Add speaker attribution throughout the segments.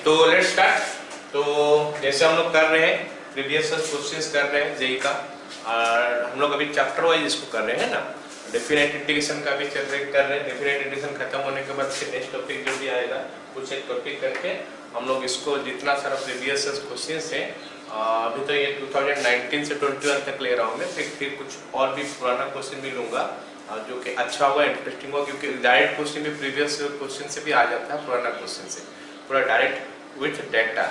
Speaker 1: तो let's start. तो जैसे हम लोग कर रहे हैं प्रीवियस क्वेश्चंस कर रहे हैं जेई का, और हम लोग अभी चैप्टर वाइज इसको कर रहे हैं ना। डेफिनेट इंटीग्रेशन का भी कर रहे हैं। डेफिनेट इंटीग्रेशन खत्म होने के बाद फिर नेक्स्ट टॉपिक जो भी आएगा कुछ एक टॉपिक करके हम लोग इसको जितना सारा प्रीवियस क्वेश्चंस है, अभी तो ये 2019 से 21 तक ले रहा हूँ मैं, फिर कुछ और भी पुराना क्वेश्चन भी लूंगा जो कि अच्छा होगा, इंटरेस्टिंग होगा, क्योंकि डायरेक्ट क्वेश्चन भी प्रीवियस क्वेश्चन से भी आ जाता है, पुराना क्वेश्चन से पूरा डायरेक्ट विथ डेटा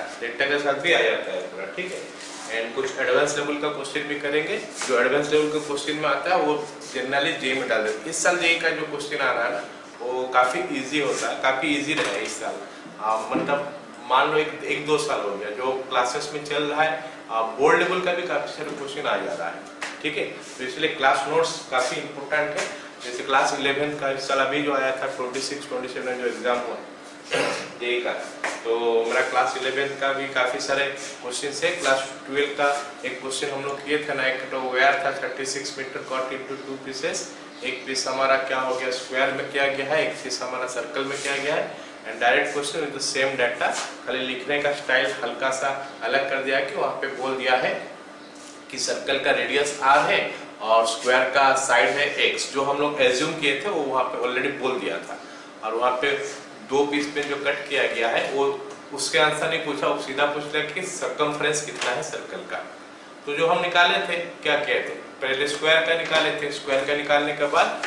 Speaker 1: के साथ भी आ जाता है पूरा, ठीक है। एंड कुछ एडवांस लेवल का क्वेश्चन भी करेंगे। जो एडवांस लेवल का क्वेश्चन में आता है वो जनरली जेई में डाल देते हैं। इस साल जेई का जो क्वेश्चन आ रहा है ना वो काफ़ी ईजी होता है, काफ़ी ईजी रहा है इस साल। मतलब मान लो एक दो साल हो गया जो क्लासेस में चल रहा है, बोर्ड लेवल का भी काफ़ी सारे क्वेश्चन आ जा रहा है, ठीक है। तो इसलिए क्लास नोट्स काफ़ी इंपॉर्टेंट है। जैसे क्लास 11 का इस साल अभी जो आया था 26-27 जो एग्जाम हुआ जेई का, तो मेरा क्लास 11 का भी काफ़ी सारे क्वेश्चन है। क्लास 12 का एक क्वेश्चन हम लोग किए थे ना, एक तो वेयर था 36 मीटर कट इनटू 2 पीसेस। एक पीस हमारा क्या हो गया स्क्वायर में किया गया है, एक पीस हमारा सर्कल में किया गया है। And direct question with the same data, खाली लिखने का स्टाइल हल्का सा अलग कर दिया है कि वहाँ पे बोल दिया है कि सर्कल का रेडियस r है और स्क्वायर का साइड है x। जो हम लोग एज्यूम किए थे वो वहाँ पे ऑलरेडी बोल दिया था, और वहाँ पे दो पीस में जो कट किया गया है वो उसके आंसर नहीं पूछा, वो सीधा पूछ लिया कि सर्कमफ्रेंस कितना है सर्कल का। तो जो हम निकाले थे क्या किए थे, पहले स्क्वायर का निकाले थे, स्क्वायर का निकालने के बाद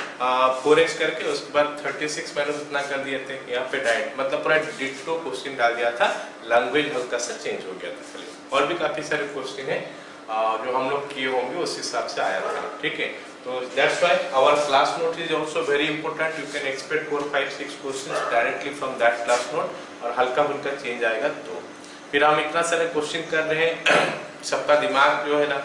Speaker 1: 4x करके उसके बाद 36 माइनस इतना कर दिए थे। यहाँ पे डायरेक्ट मतलब पूरा डिट्टो क्वेश्चन डाल दिया था, लैंग्वेज हल्का सा चेंज हो गया था खाली। और भी काफी सारे क्वेश्चन है जो हम लोग किए होंगे उस हिसाब से आया था, ठीक है। तो that's why our class note is also very important. You can expect 4, 5, 6 questions directly from that class note, और हल्का फुल्का चेंज आएगा। तो फिर हम इतना सारे क्वेश्चन कर रहे हैं, सबका दिमाग जो है ना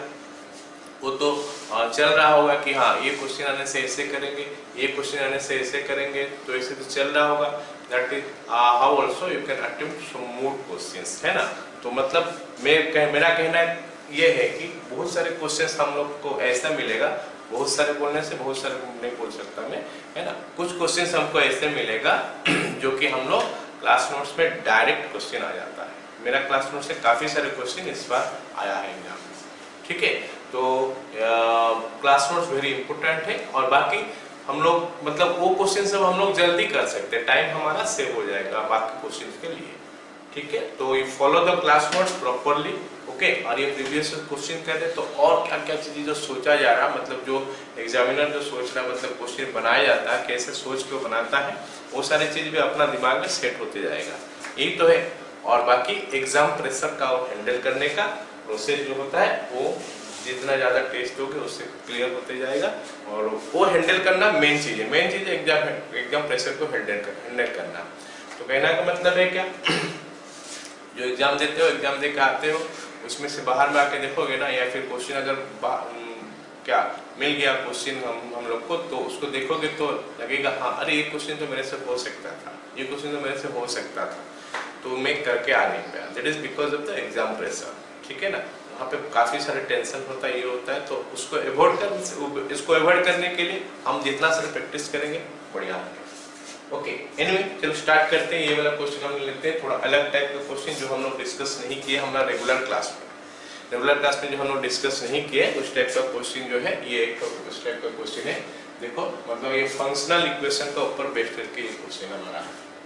Speaker 1: वो तो चल रहा होगा कि हाँ ये क्वेश्चन आने से ऐसे करेंगे, ये क्वेश्चन आने से ऐसे करेंगे, तो ऐसे तो चल रहा होगा। That is how also you can attempt some more questions, है ना। तो मतलब मेरा कहना ये है कि बहुत सारे क्वेश्चंस हम लोग को ऐसा मिलेगा, बहुत सारे बोलने से बहुत सारे नहीं बोल सकता मैं, है ना। कुछ क्वेश्चंस हमको ऐसे मिलेगा जो कि हम लोग क्लास नोट्स में डायरेक्ट क्वेश्चन आ जाता है। मेरा क्लास नोट से काफी सारे क्वेश्चन इस बार आया है एग्जाम में, ठीक है। तो क्लास नोट्स वेरी इंपॉर्टेंट है, और बाकी हम लोग मतलब वो क्वेश्चन सब हम लोग जल्दी कर सकते हैं, टाइम हमारा सेव हो जाएगा बाकी क्वेश्चन के लिए, ठीक है। तो you follow the class notes properly, okay. और ये प्रीवियस क्वेश्चन कहते हैं तो और क्या क्या चीजें जो सोचा जा रहा है, मतलब जो एग्जामिनर जो सोच रहा है, मतलब क्वेश्चन बनाया जाता है कैसे सोच के बनाता है, वो सारी चीज भी अपना दिमाग में सेट होते जाएगा, यही तो है। और बाकी एग्जाम प्रेशर का हैंडल करने का प्रोसेस जो होता है वो जितना ज्यादा टेस्ट होगे उससे क्लियर होते जाएगा, और वो हैंडल करना मेन चीज है। मेन चीज है एग्जाम प्रेशर को हैंडल करना। तो कहना का मतलब है क्या, जो एग्जाम देते हो, एग्जाम दे के आते हो, उसमें से बाहर में आके देखोगे ना, या फिर क्वेश्चन अगर क्या मिल गया क्वेश्चन हम लोग को, तो उसको देखोगे तो लगेगा हाँ अरे ये क्वेश्चन तो मेरे से हो सकता था, ये क्वेश्चन तो मेरे से हो सकता था, तो मैं करके आ नहीं पाया। That is because of the exam pressure, ठीक है ना। वहाँ पे काफी सारे टेंशन होता है, ये होता है, तो उसको अवॉइड करने के लिए हम जितना सारे प्रैक्टिस करेंगे बढ़िया है, ओके। एनीवे चलो स्टार्ट करते हैं। ये वाला क्वेश्चन हम लेते हैं, थोड़ा अलग टाइप का क्वेश्चन जो हम लोग डिस्कस नहीं किए हमारा रेगुलर क्लास में। रेगुलर क्लास में जो हम लोग डिस्कस नहीं किए उस टाइप का क्वेश्चन जो है, ये एक उस टाइप का क्वेश्चन है। देखो मतलब ये फंक्शनल इक्वेशन का ऊपर बेस्ड करके ये क्वेश्चन हमारा,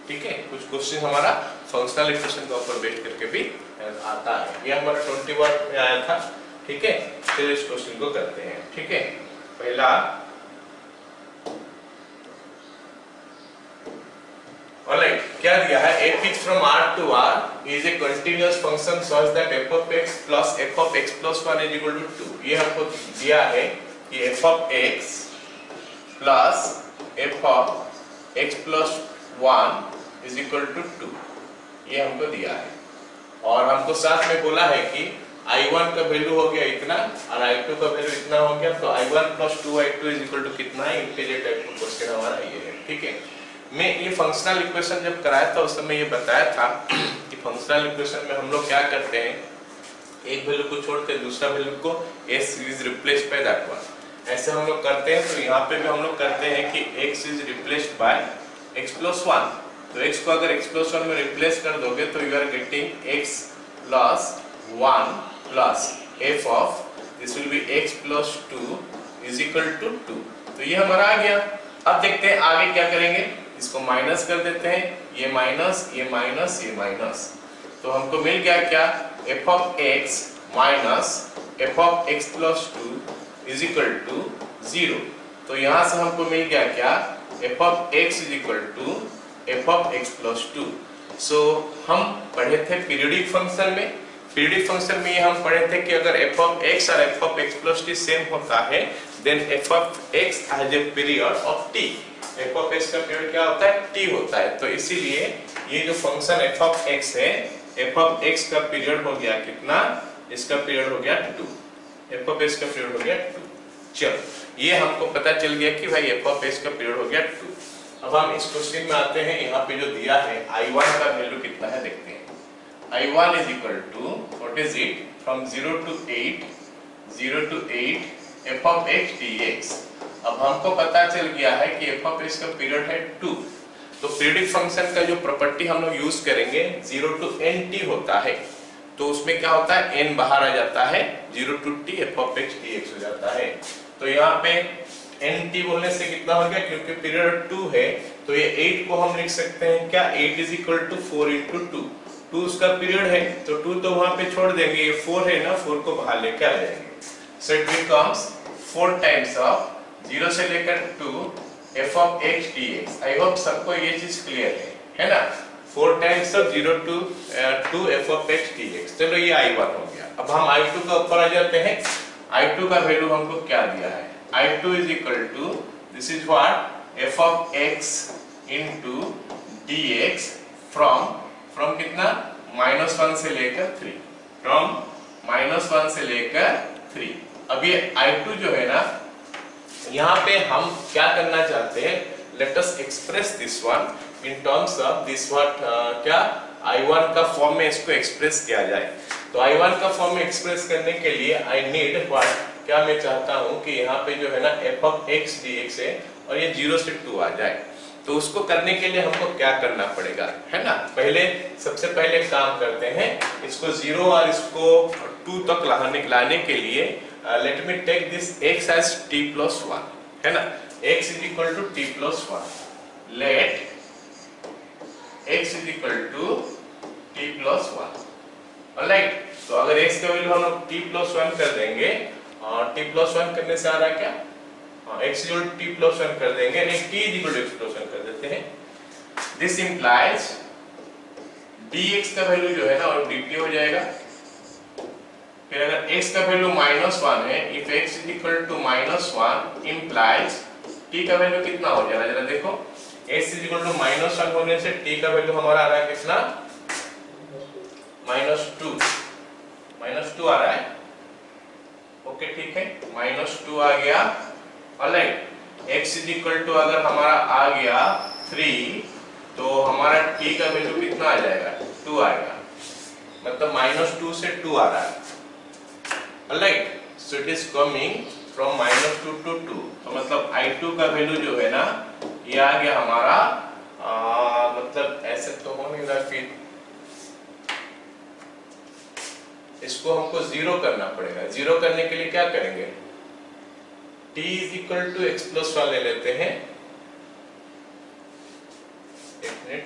Speaker 1: ठीक है। कुछ क्वेश्चन हमारा फंक्शनल इक्वेशन का ऊपर बेस्ड करके भी आता है। ये हमारा 21 में आया था, ठीक है। फिर इस क्वेश्चन को करते हैं, ठीक है। पहला ऑलराइट, क्या दिया है, f is from r to r is a continuous function such that f of x plus f of x plus 1 is equal to 2। ये हमको दिया है कि f of x plus f of x plus 1 is equal to 2, ये हमको दिया है। और हमको साथ में बोला है कि I1 का वैल्यू हो गया इतना और I2 का वैल्यू इतना हो गया, तो I1 plus 2I2 is equal to कितना है, इंटीजर टाइप का क्वेश्चन हमारा ये है, ठीक है। मैं ये फंक्शनल इक्वेशन जब कराया था उस समय ये बताया था कि फंक्शनल इक्वेशन में हम लोग क्या करते हैं, एक वैल्यू को छोड़ते दूसरा वैल्यू को s is replaced by that one, ऐसे हम लोग करते हैं। तो यहाँ पे भी हम लोग करते हैं कि x is replaced by x plus 1, तो x को अगर x प्लस 1 में रिप्लेस कर दोगे तो you are getting x plus 1 प्लस f of this will be x plus 2 is equal to 2। तो ये हमारा आ गया। अब देखते हैं आगे क्या करेंगे, इसको माइनस कर देते हैं, ये माइनस ये माइनस ये माइनस, तो हमको मिल गया क्या, f of x minus f of x plus 2 is equal to 0। तो यहाँ से हमको मिल गया क्या, f of x is equal to f of x plus 2। So हम पढ़े थे पीरियोडिक फंक्शन में, पीरियोडिक फंक्शन में ये हम पढ़े थे कि अगर f ऑफ x और f of x plus t same होता है then f of x has a period of t। f of x का पीरियड क्या होता है, t होता है। तो इसीलिए ये जो फंक्शन f ऑफ x है, f ऑफ x का पीरियड हो गया कितना, इसका पीरियड हो गया 2, f ऑफ x का पीरियड हो गया 2। चलो ये हमको पता चल गया कि भाई f ऑफ x का पीरियड हो गया 2। अब हम इस क्वेश्चन में आते हैं, यहाँ पे जो दिया है I1 का वैल्यू कितना है देखते हैं। I1 is equal to what is it, from 0 to 8 f of x dx। अब हमको पता चल गया है कि f ऑफ x का पीरियड है 2। तो पीरियडिक फंक्शन का जो प्रॉपर्टी हम लोग यूज करेंगे 0 to nt होता है, तो उसमें क्या होता है n बाहर आ जाता है, 0 to t f of x dx हो जाता है। तो यहाँ पे nt बोलने से कितना हो गया, क्योंकि पीरियड 2 है तो ये 8 को हम लिख सकते हैं क्या, 8 इज इक्वल टू 4 इंटू 2, 2 उसका पीरियड है तो 2 तो वहां पे छोड़ देंगे, ये 4 है ना, 4 को बाहर लेके आ जाएंगे। So it becomes 4 times of 0 से लेकर 2 f of x dx। I hope सबको ये चीज क्लियर है ना, 4 times of 0 to 2 f of x dx। चलो ये I1 हो गया। अब हम I2 का ऊपर आ जाते हैं। I2 का वैल्यू हमको क्या दिया है, I2 is equal to this is what f of x into dx from कितना, -1 से लेकर 3, from -1 से लेकर 3। अब ये I2 जो है ना, यहाँ पे हम क्या करना चाहते हैं, let us express this one in terms of this what क्या I1 का फॉर्म में इसको एक्सप्रेस किया जाए। तो I1 का फॉर्म में एक्सप्रेस करने के लिए I need what, क्या मैं चाहता हूँ कि यहाँ पे जो है ना f ऑफ x dx है और ये 0 से 2 आ जाए। तो उसको करने के लिए हमको क्या करना पड़ेगा, है ना, पहले सबसे पहले काम करते हैं, इसको 0 और इसको 2 तक लाने के लिए let me take this x as t plus 1, है ना, x is equal to t plus 1, let x is equal to t plus 1। Alright, तो अगर x का वैल्यू हम लोग t plus 1 कर देंगे, t plus 1 करने से आ रहा है क्या, x equal to t plus 1 कर देंगे, नहीं t equal to x plus 1 कर देते हैं। दिस इंप्लाइज dx का वैल्यू जो है ना और dt हो जाएगा। फिर अगर x का वैल्यू -1 है, if x is equal to -1 implies t का वैल्यू कितना हो जाएगा, जरा देखो, x is equal to -1 होने से t का वैल्यू हमारा आ रहा है कितना, -2 आ रहा है। ओके ठीक है, -2 आ गया। Alright, x is equal to अगर हमारा आ गया 3 तो हमारा t का वैल्यू कितना आ जाएगा, 2 आएगा, मतलब -2 से 2 आ रहा है। Alright, so it is coming from -2 to 2। तो मतलब I2 का वैल्यू जो है ना ये आ गया हमारा, मतलब ऐसे तो हो नहीं रहा, फिर इसको हमको 0 करना पड़ेगा। 0 करने के लिए क्या करेंगे, t is equal to x plus 1 ले लेते हैं, एक minute,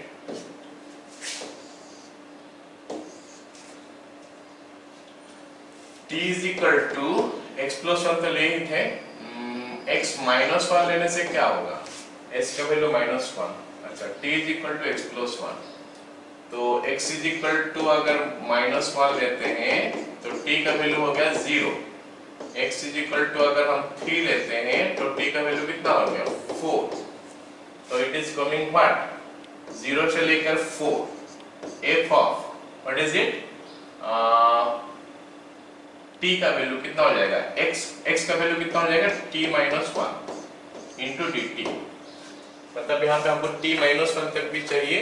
Speaker 1: t is equal to x plus 1 तो ले ही थे, x minus 1 लेने से क्या होगा, s का वैल्यू -1, अच्छा t is equal to x plus 1, तो x is equal to अगर -1 लेते हैं तो t का वैल्यू हो गया 0, x is equal to अगर हम 3 लेते हैं तो t का वैल्यू कितना हो गया 4। तो इट इज कमिंग व्हाट, 0 से लेकर 4 f of what is it, t का वैल्यू कितना हो जाएगा, x का वैल्यू कितना हो जाएगा t -1 इंटू dt। मतलब यहाँ पे हमको t -1 तक भी चाहिए,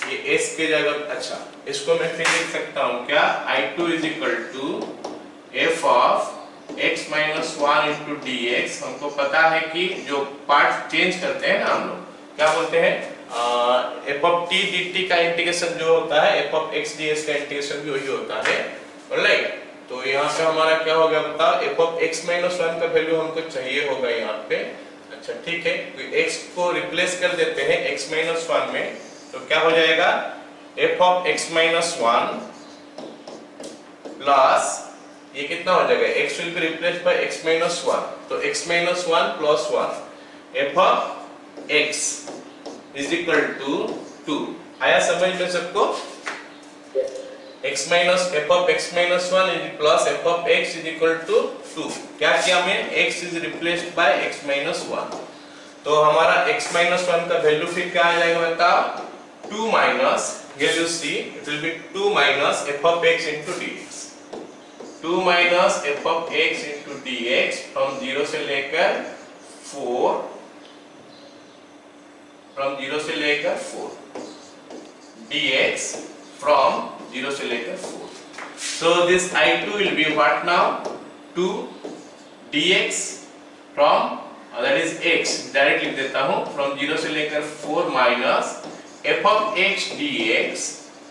Speaker 1: ये s के जगह, अच्छा इसको मैं फिर लिख सकता हूँ क्या, I2 is equal to f of x -1 into dx। हमको पता है कि जो पार्ट चेंज करते हैं ना हम लोग, क्या बोलते हैं, F of T D T का इंटीग्रेशन जो होता है F of x D x का इंटीग्रेशन भी वही होता है, ऑलराइट। तो यहाँ पे हमारा क्या हो गया बताओ, F of x minus one का वैल्यू हमको चाहिए होगा यहाँ पे। अच्छा ठीक है, तो x को रिप्लेस कर देते हैं x माइनस वन में, तो क्या हो जाएगा f of x minus one plus ये कितना हो जाएगा, x will be replaced by x minus one, तो x minus one plus one f of x is equal to 2। आया समझ में सबको? x minus f of x minus one is plus f of x is equal to 2। क्या किया हमने, x is replaced by x minus one, तो हमारा x minus one का वैल्यू फिर क्या आ जाएगा बताओ, 2 minus, here you see it will be 2 minus f of x into dx, 2 minus f of x into dx from 0 से लेकर 4, from 0 से लेकर 4 dx from 0 से लेकर 4। So this I2 will be what now, 2 dx from that is x, direct लिख देता हूं, from 0 से लेकर 4 minus f of x dx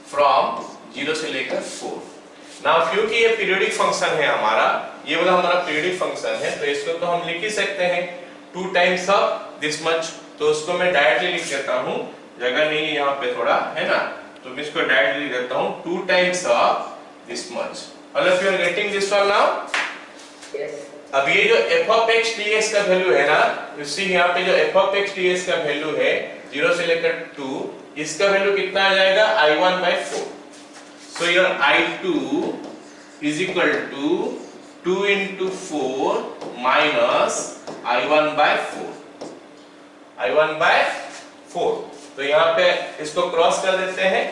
Speaker 1: from 0 से लेकर 4। नाउ क्योंकि ये पीरियोडिक फंक्शन है हमारा, ये वाला हमारा पीरियोडिक फंक्शन है, तो इसको तो हम लिख ही सकते हैं 2 टाइम्स ऑफ दिस मच, तो उसको मैं डायरेक्टली लिख देता हूं, जगह नहीं है यहाँ पे थोड़ा है ना, तो मैं इसको डायरेक्टली लिख देता हूं 2 times of this much. All of you are getting this one now? Yes. अब ये जो f of x dx का वैल्यू है ना, इसी यहाँ पे जो f of x dx का वैल्यू है 0 से लेकर 2, इसका वैल्यू कितना आ जाएगा, I1 by 4। So your I2 is equal to 2 into 4 minus I1 by 4, I1 by 4। तो यहाँ पे इसको क्रॉस कर देते हैं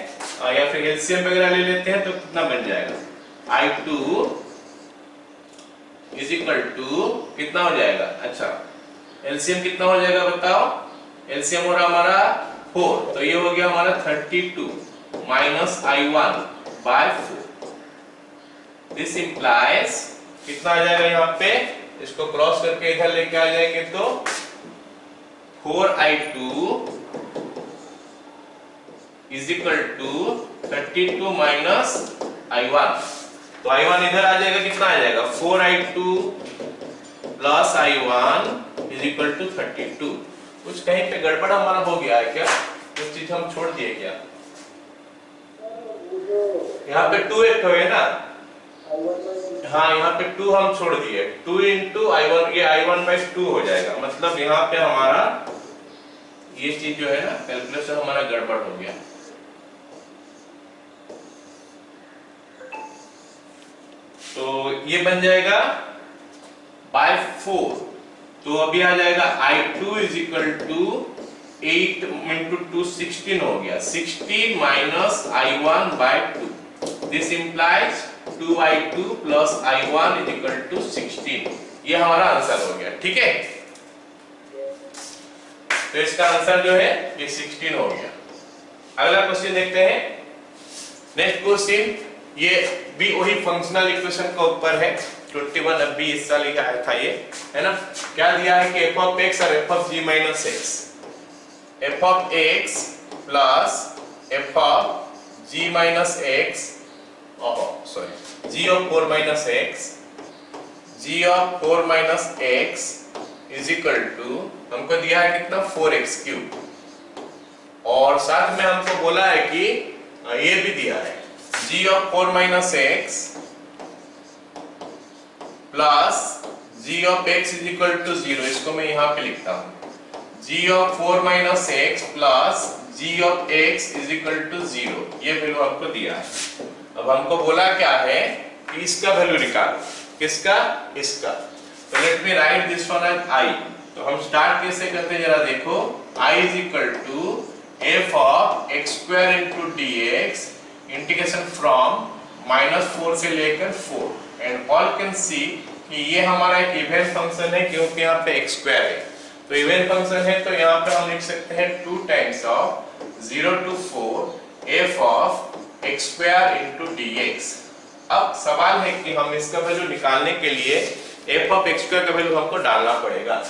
Speaker 1: या फिर एलसीएम वगैरह ले लेते हैं, तो कितना बन जाएगा, I2 is equal to कितना हो जाएगा, अच्छा एलसीएम कितना हो जाएगा बताओ, एलसीएम हो रहा हमारा 4, तो ये हो गया हमारा 32 minus I1 by 4। This implies कितना आ जाएगा यहाँ पे, इसको क्रॉस करके इधर लेके आ जाएंगे तो 4I2 is equal to 32 minus I1, तो I1 इधर आ जाएगा, कितना आ जाएगा 4I2 plus I1 is equal to 32। कुछ कहीं पे गड़बड़ हमारा हो गया है क्या, कुछ चीज हम छोड़ दिए क्या, यहाँ पे 2 एक है ना, हाँ यहाँ पे 2 हम छोड़ दिए, 2 into I1, ये I1 by 2 हो जाएगा, मतलब यहाँ पे हमारा ये चीज जो है ना कैलकुलेशन हमारा गड़बड़ हो गया। तो ये बन जाएगा by 4, तो अभी आ जाएगा I2 is equal to 8 into 2 16 हो गया, 16 minus I1 by 2। This implies 2I2 plus I1 is equal to 16। ये हमारा आंसर हो गया, ठीक है। तो इसका आंसर जो है ये 16 हो गया। अगला क्वेश्चन देखते हैं। नेक्स्ट क्वेश्चन ये भी वही फंक्शनल इक्वेशन के ऊपर है, 21 अब भी इस साल ही आया था ये, है ना। क्या दिया है कि f of x और f of g minus x, f of x plus f of g minus x, g of 4 minus x, g of 4 minus x is equal to, हमको दिया है कितना 4x क्यूब, और साथ में हमको बोला है कि ये भी दिया है g of 4 minus x plus g of x is equal to 0। इसको मैं यहाँ पे लिखता हूँ, g of 4 minus x plus g of x is equal to 0, ये वैल्यू आपको दिया है। अब हमको बोला क्या है कि इसका वैल्यू निकालो, किसका, इसका। तो let me write this one as i। तो हम स्टार्ट कैसे करते हैं जरा देखो, i is equal to f of x square into dx integration from -4 से लेकर 4, एंड ऑल कैन सी कि ये हमारा एक इवन फंक्शन है क्योंकि यहाँ पे x स्क्वायर है, तो इवन फंक्शन है, तो यहाँ पे हम लिख सकते हैं 2 times of 0 to 4 f of x square into dx। अब सवाल है कि हम इसका वैल्यू निकालने के लिए f of x square का वैल्यू हमको डालना पड़ेगा।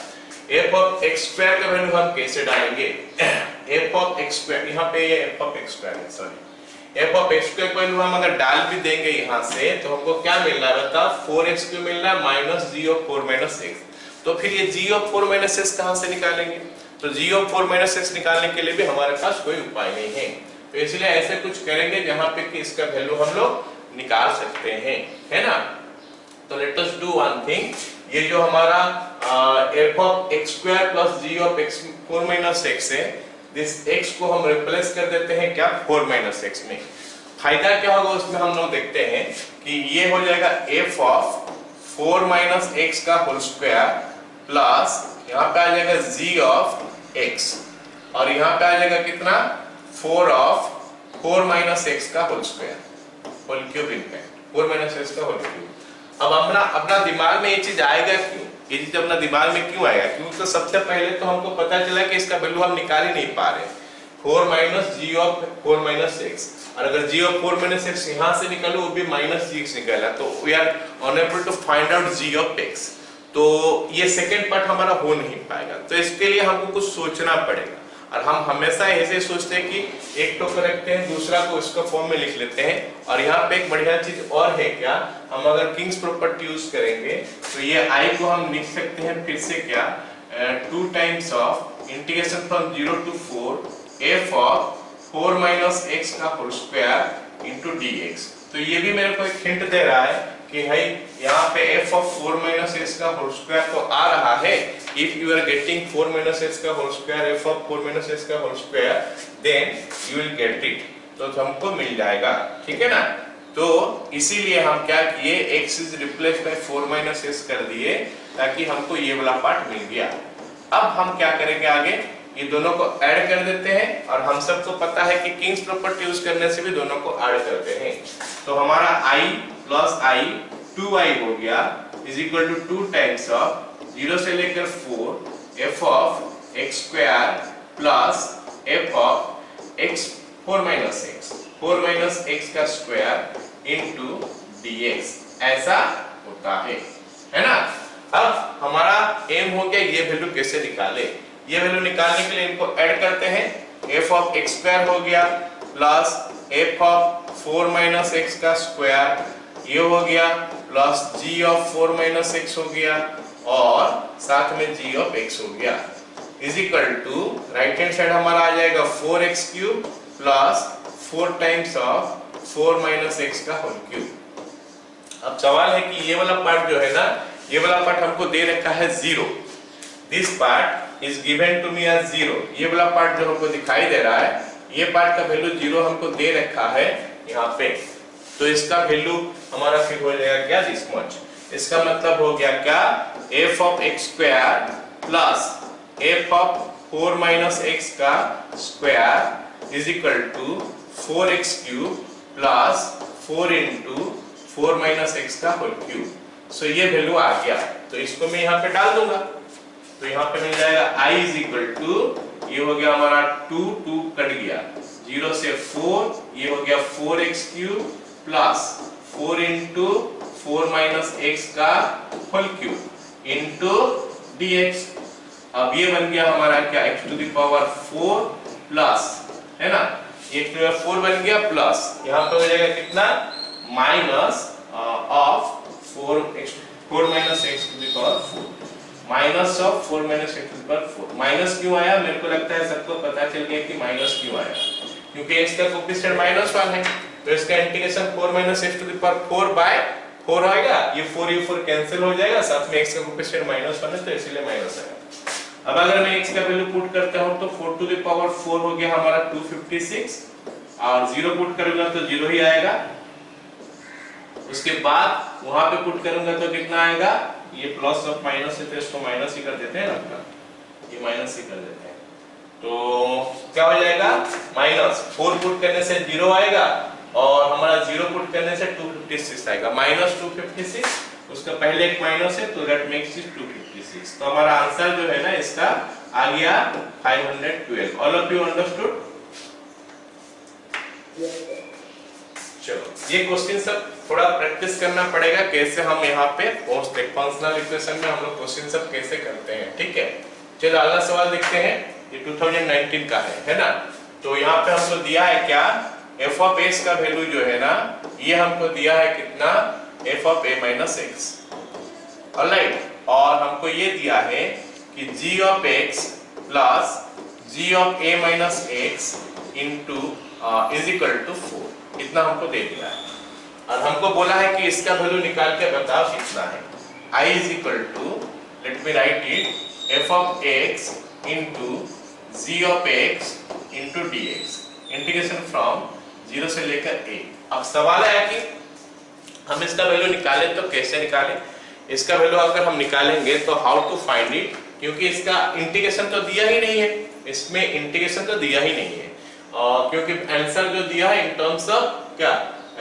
Speaker 1: f of x square का वैल्यू हम कैसे डालेंगे, एफ ऑफ एक्स स्क्वायर, यहाँ पे ये एफ ऑफ एक्स स्क्वायर है, sorry F of x square को हम अगर डाल भी देंगे यहाँ से तो हमको क्या मिल रहा है बता, 4x क्यों मिल रहा है minus g of 4 minus x. तो फिर ये g ऑफ 4 माइनस एक्स कहाँ से निकालेंगे? तो g ऑफ 4 माइनस एक्स निकालने के लिए भी हमारे पास कोई उपाय नहीं है, तो इसलिए ऐसे कुछ करेंगे जहाँ पे कि इसका वैल्यू हम लोग निकाल सकते हैं, है ना। तो late us do one thing, ये जो हमारा f of x square plus g of x 4 minus x है, दिस x को हम रिप्लेस कर देते हैं क्या 4 माइनस एक्स में। फायदा क्या होगा उसमें हम लोग देखते हैं कि ये हो जाएगा f ऑफ 4 माइनस एक्स का होल स्क्वायर प्लस यहाँ पे आ जाएगा g ऑफ x और यहाँ पे आ जाएगा कितना 4 ऑफ 4 माइनस एक्स का whole square whole cube in fact 4 minus x का होल क्यूब। अब अपना दिमाग में ये चीज आएगा क्यों? ये चीज अपना दिमाग में क्यों आएगा? क्योंकि तो सबसे पहले तो हमको पता चला कि इसका वैल्यू हम निकाल ही नहीं पा रहे, 4 minus g of 4 minus x, और अगर जी ऑफ 4 माइनस एक्स यहाँ से निकालो वो भी माइनस जी एक्स निकला, तो we are unable to find out g of x. तो ये सेकेंड पार्ट हमारा हो नहीं पाएगा, तो इसके लिए हमको कुछ सोचना पड़ेगा, और हम हमेशा ऐसे सोचते हैं कि एक तो रखते हैं दूसरा को इसका फॉर्म में लिख लेते हैं। और यहाँ पे एक बढ़िया चीज और है क्या, हम अगर किंग्स प्रॉपर्टी यूज करेंगे तो ये i को हम लिख सकते हैं फिर से क्या 2 times of integration from 0 to 4 f of 4 minus x का होल स्क्वायर इनटू dx। तो ये भी मेरे को एक हिंट दे रहा है कि भाई यहाँ पे f ऑफ 4 माइनस एक्स का होल स्क्वायर तो आ रहा है, if you are getting 4 minus x का whole square f of 4 minus x का whole square then you will get it, तो हमको मिल जाएगा, ठीक है ना। तो इसीलिए हम क्या किए, x is replaced by 4 minus x कर दिए ताकि हमको ये वाला पार्ट मिल गया। अब हम क्या करेंगे आगे, ये दोनों को ऐड कर देते हैं, और हम सबको पता है कि किंग्स प्रॉपर्टी यूज करने से भी दोनों को ऐड करते हैं। तो हमारा i प्लस i 2i हो गया is equal to 2 times of 0 से लेकर 4 f of x square plus f of x 4 minus x का स्क्वायर इनटू dx, ऐसा होता है ना। अब हमारा एम हो गया ये वैल्यू कैसे निकाले। ये वैल्यू निकालने के लिए इनको ऐड करते हैं, f ऑफ x स्क्वायर हो गया plus f of 4 minus x का स्क्वायर ये हो गया plus g of 4 minus x हो गया और साथ में g ऑफ x हो गया is equal to right hand side हमारा आ जाएगा 4x cube plus 4 times of 4 minus x का होल क्यूब। अब सवाल है कि ये वाला पार्ट जो है ना, ये वाला पार्ट हमको दे रखा है 0, this part is given to me as 0। ये वाला पार्ट जो हमको दिखाई दे रहा है, ये पार्ट का वैल्यू 0 हमको दे रखा है यहाँ पे, तो इसका वैल्यू हमारा फिर हो जाएगा क्या दिस मच। इसका मतलब हो गया क्या, f of x square plus f of 4 minus x का square is equal to 4x cube plus 4 into 4 minus x का होल क्यूब। सो ये वैल्यू आ गया, तो इसको मैं यहाँ पे डाल दूंगा, तो यहाँ पे मिल जाएगा i इज इक्वल टू, ये हो गया हमारा 2 कट गया 0 से 4, ये हो गया 4x cube plus 4 into 4 minus x का होल क्यूब इंटू dx। अब ये बन गया हमारा क्या x to the power 4 plus, है ना, ये x टू द 4 बन गया प्लस यहाँ पे हो जाएगा कितना minus of 4 minus x to the power 4 minus of 4 minus x to the power 4। Minus क्यों आया, मेरे को लगता है सबको पता चल गया कि माइनस क्यों आया, क्योंकि x का कोएफिशिएंट -1 है, तो इसका integration 4 minus x to the power 4 by 4 आएगा, ये 4 कैंसिल हो जाएगा, साथ में x का कोएफिशिएंट -1 है तो इसीलिए माइनस आएगा। अब अगर मैं x का वैल्यू पुट करता हूं तो 4 टू द पावर 4 हो गया हमारा 256, और 0 पुट करूंगा तो 0 ही आएगा, उसके बाद वहां पे पुट करूंगा तो कितना आएगा, ये प्लस और माइनस है तो इसको माइनस ही कर देते हैं ना, ये माइनस ही कर देते हैं, तो क्या हो जाएगा माइनस 4 पुट करने से 0 आएगा और हमारा 0 पुट करने से 256 आएगा, -256, उसका पहले एक माइनस है तो दैट मेक्स इट 256। तो हमारा आंसर जो है ना इसका आ गया 512। All of you understood. चलो ये क्वेश्चन सब थोड़ा प्रैक्टिस करना पड़ेगा, कैसे हम यहाँ पे पहुंचते हैं फंक्शनल इक्वेशन में, हम लोग क्वेश्चन सब कैसे करते हैं, ठीक है। चलो अगला सवाल देखते हैं। ये 2019 का है ना। तो यहाँ पे हमको दिया है क्या, f ऑफ x का वैल्यू जो है ना, ये हमको दिया है कितना, f of a minus x, alright. और हमको ये दिया है कि g of x plus g of a minus x into is equal to 4, इतना हमको दे दिया है। और हमको बोला है कि इसका वैल्यू निकाल के बताओ कितना है। I is equal to, let me write it, f of x into g of x into dx, integration from 0 से लेकर a। अब सवाल है कि हम इसका वैल्यू निकालें तो कैसे निकालें। इसका वैल्यू अगर हम निकालेंगे तो हाउ टू फाइंड इट, क्योंकि इसका इंटीग्रेशन तो दिया ही नहीं है, इसमें इंटीग्रेशन तो दिया ही नहीं है, क्योंकि आंसर जो दिया है इन टर्म्स ऑफ क्या,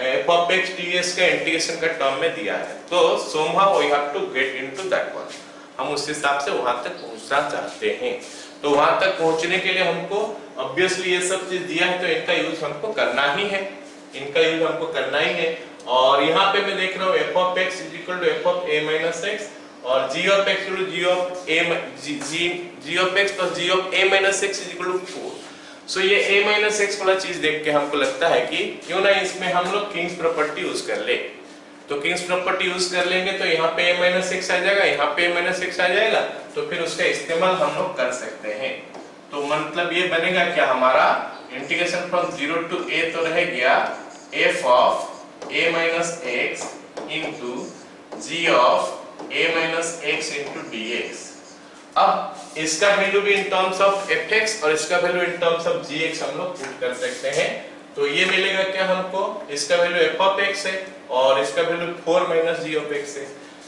Speaker 1: f of x ds का इंटीग्रेशन का टर्म में दिया है। तो somehow we have to get into that one, हम उस हिसाब से वहां तक पहुंचना चाहते हैं। तो वहां तक पहुंचने के लिए हमको ऑब्वियसली ये सब चीज दिया है तो इनका यूज हमको करना ही है, इनका यूज हमको करना ही है। और यहाँ पे मैं देख रहा हूँ f of x is equal to f of a minus x और g of x equal to g of x plus g of a minus x is equal to 4। सो ये a minus x वाला चीज देख के हमको लगता है कि क्यों ना इसमें हम लोग किंग्स प्रॉपर्टी यूज कर ले। तो किंग्स प्रॉपर्टी यूज कर लेंगे तो यहाँ पे a minus x आ जाएगा, यहाँ पे a minus x आ जाएगा, तो फिर उसका इस्तेमाल हम लोग कर सकते हैं। तो मतलब ये बनेगा क्या, हमारा इंटीग्रेशन फ्रॉम 0 to a तो रह गया f of a minus x into g of a minus x into dx। अब इसका वैल्यू भी इन टर्म्स ऑफ fx और इसका value in terms of gx हम लोग पुट कर सकते हैं। तो ये मिलेगा क्या हमको, इसका वैल्यू f of x है और इसका value 4 minus g of x है।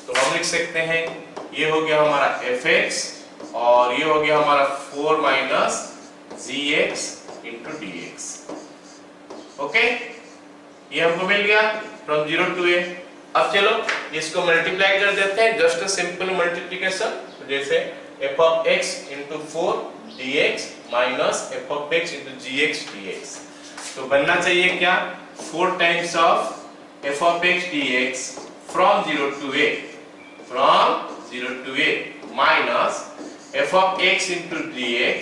Speaker 1: तो हम लिख सकते हैं ये हो गया हमारा fx और ये हो गया हमारा 4 minus gx into dx। Okay, ये हमको मिल गया फ्रॉम 0 to a। अब चलो इसको मल्टीप्लाई कर देते हैं, जस्ट अ सिंपल मल्टीप्लिकेशन। जैसे f of x into 4 dx minus f of x into gx dx, तो बनना चाहिए क्या, 4 times of f of x dx from 0 to a, from 0 to a minus f of x into dx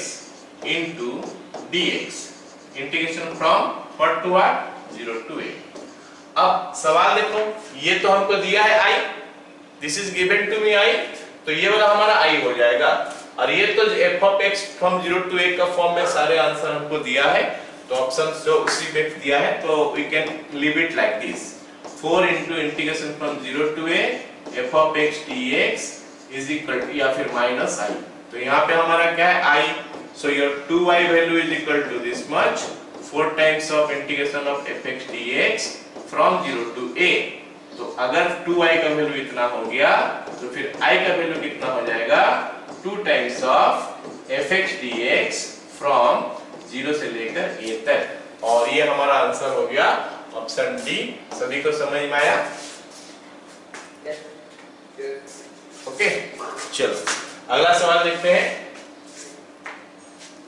Speaker 1: into dx, integration from what to what, 0 to a। अब सवाल देखो, ये तो हमको दिया है i, this is given to me i, तो ये वाला हमारा i हो जाएगा। और ये तो f of x from 0 to a का फॉर्म में सारे आंसर हमको दिया है, तो ऑप्शन जो उसी में दिया है, तो we can leave it like this, 4 into integration from 0 to a f of x dx is equal to या फिर माइनस i। तो यहाँ पे हमारा क्या है i, so your 2y value is equal to this much, 4 times of integration of fx dx from 0 to a। तो अगर 2y का वैल्यू इतना हो गया तो फिर i का वैल्यू कितना हो जाएगा, 2 times of fx dx from 0 से लेकर a तक। और ये हमारा आंसर हो गया ऑप्शन डी। सभी को समझ में आया? ओके, चलो अगला सवाल देखते हैं।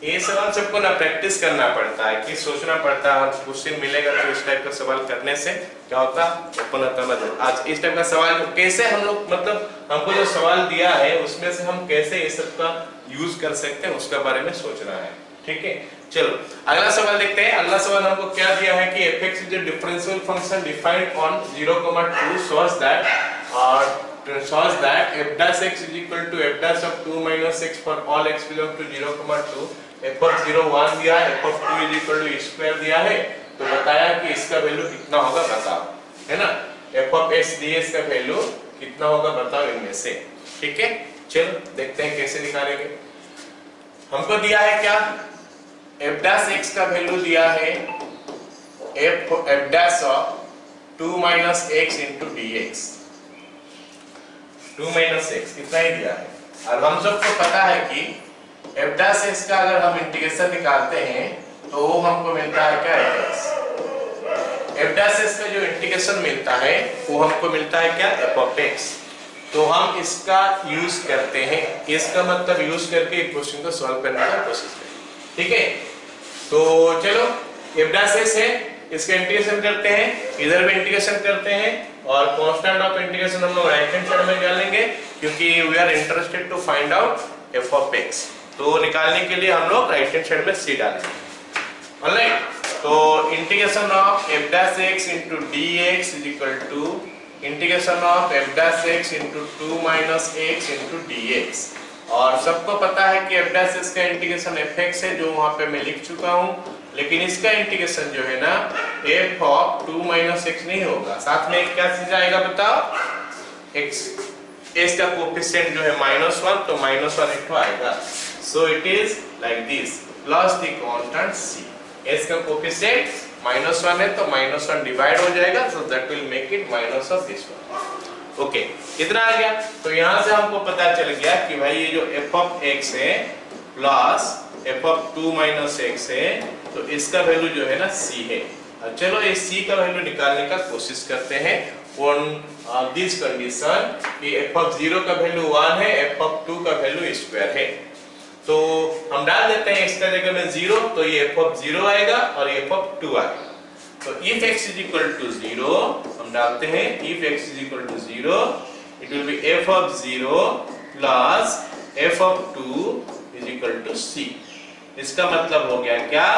Speaker 1: ये सवाल सबको ना प्रैक्टिस करना पड़ता है कि सोचना पड़ता है, क्वेश्चन मिलेगा तो इस टाइप का सवाल करने से क्या होता, ओपन होता है। आज इस टाइप का सवाल कैसे हम लोग, मतलब हमको जो सवाल दिया है उसमें से हम कैसे ये सब का यूज कर सकते हैं उसका बारे में सोचना है, ठीक है। चलो अगला सवाल देखते हैं। अगला सवाल हमको क्या दिया है कि fx is a differential function defined on 0,2 shows that f dash x is equal to f dash of 2 minus x for all x belong to 0,2। f of 0 1 दिया है, f of 2 is equal to square दिया है, तो बताया कि इसका value कितना होगा बताओ, है ना। f of x ds का वैल्यू कितना होगा बताओ इनमें से, ठीक है। चलो देखते हैं कैसे निकालेंगे। हमको दिया है क्या, f dash x का वैल्यू दिया है f dash of 2 minus x into dx, 2 minus x कितना ही दिया है। और हम सबको पता है कि f dash x का अगर हम इंटीग्रेशन निकालते हैं तो वो हमको मिलता है क्या, fx। f dash x का जो इंटीग्रेशन मिलता है वो हमको मिलता है क्या, f of x। तो हम इसका यूज करते हैं, इसका मतलब यूज करके क्वेश्चन को सॉल्व करने की कोशिश करें, ठीक है। तो चलो f dash x है, इसका इंटीग्रेशन करते हैं, इधर भी इंटीग्रेशन करते हैं और कांस्टेंट ऑफ इंटीग्रेशन हम लोग राइट हैंड साइड में डालेंगे क्योंकि we are interested to find out f of x। तो निकालने के लिए हम लोग राइट हैंड साइड में c डालेंगे। ऑलराइट, तो integration of f dash x into dx is equal to integration of f dash x into 2 minus x into dx। और सबको पता है कि f डैश x का इंटीग्रेशन fx है जो वहां पे मैं लिख चुका हूं, लेकिन इसका इंटीग्रेशन जो है ना f of 2 minus x नहीं होगा, साथ में एक क्या चीज आएगा बताओ, x s का कोएफिशिएंट जो है -1, तो -1 एक आएगा। So it is like this plus the constant c। s का कोएफिशिएंट -1 है तो -1 डिवाइड हो जाएगा, so that will make it minus of this one. Okay, इतना आ गया। तो यहां से हमको पता चल गया कि भाई ये जो f of x है plus f of 2 minus x है, तो इसका वैल्यू जो है ना c है। अब चलो इस c का वैल्यू निकालने का कोशिश करते हैं ऑन दिस कंडीशन कि f of 0 का वैल्यू 1 है, f of 2 का वैल्यू स्क्वायर है। तो हम डाल देते हैं इसका जगह में 0, तो ये f of 0 आएगा और ये f of 2 आएगा। तो if x is equal to 0 हम डालते हैं, if x is equal to 0 it will be f of 0 plus f of 2 is equal to c। इसका मतलब हो गया क्या,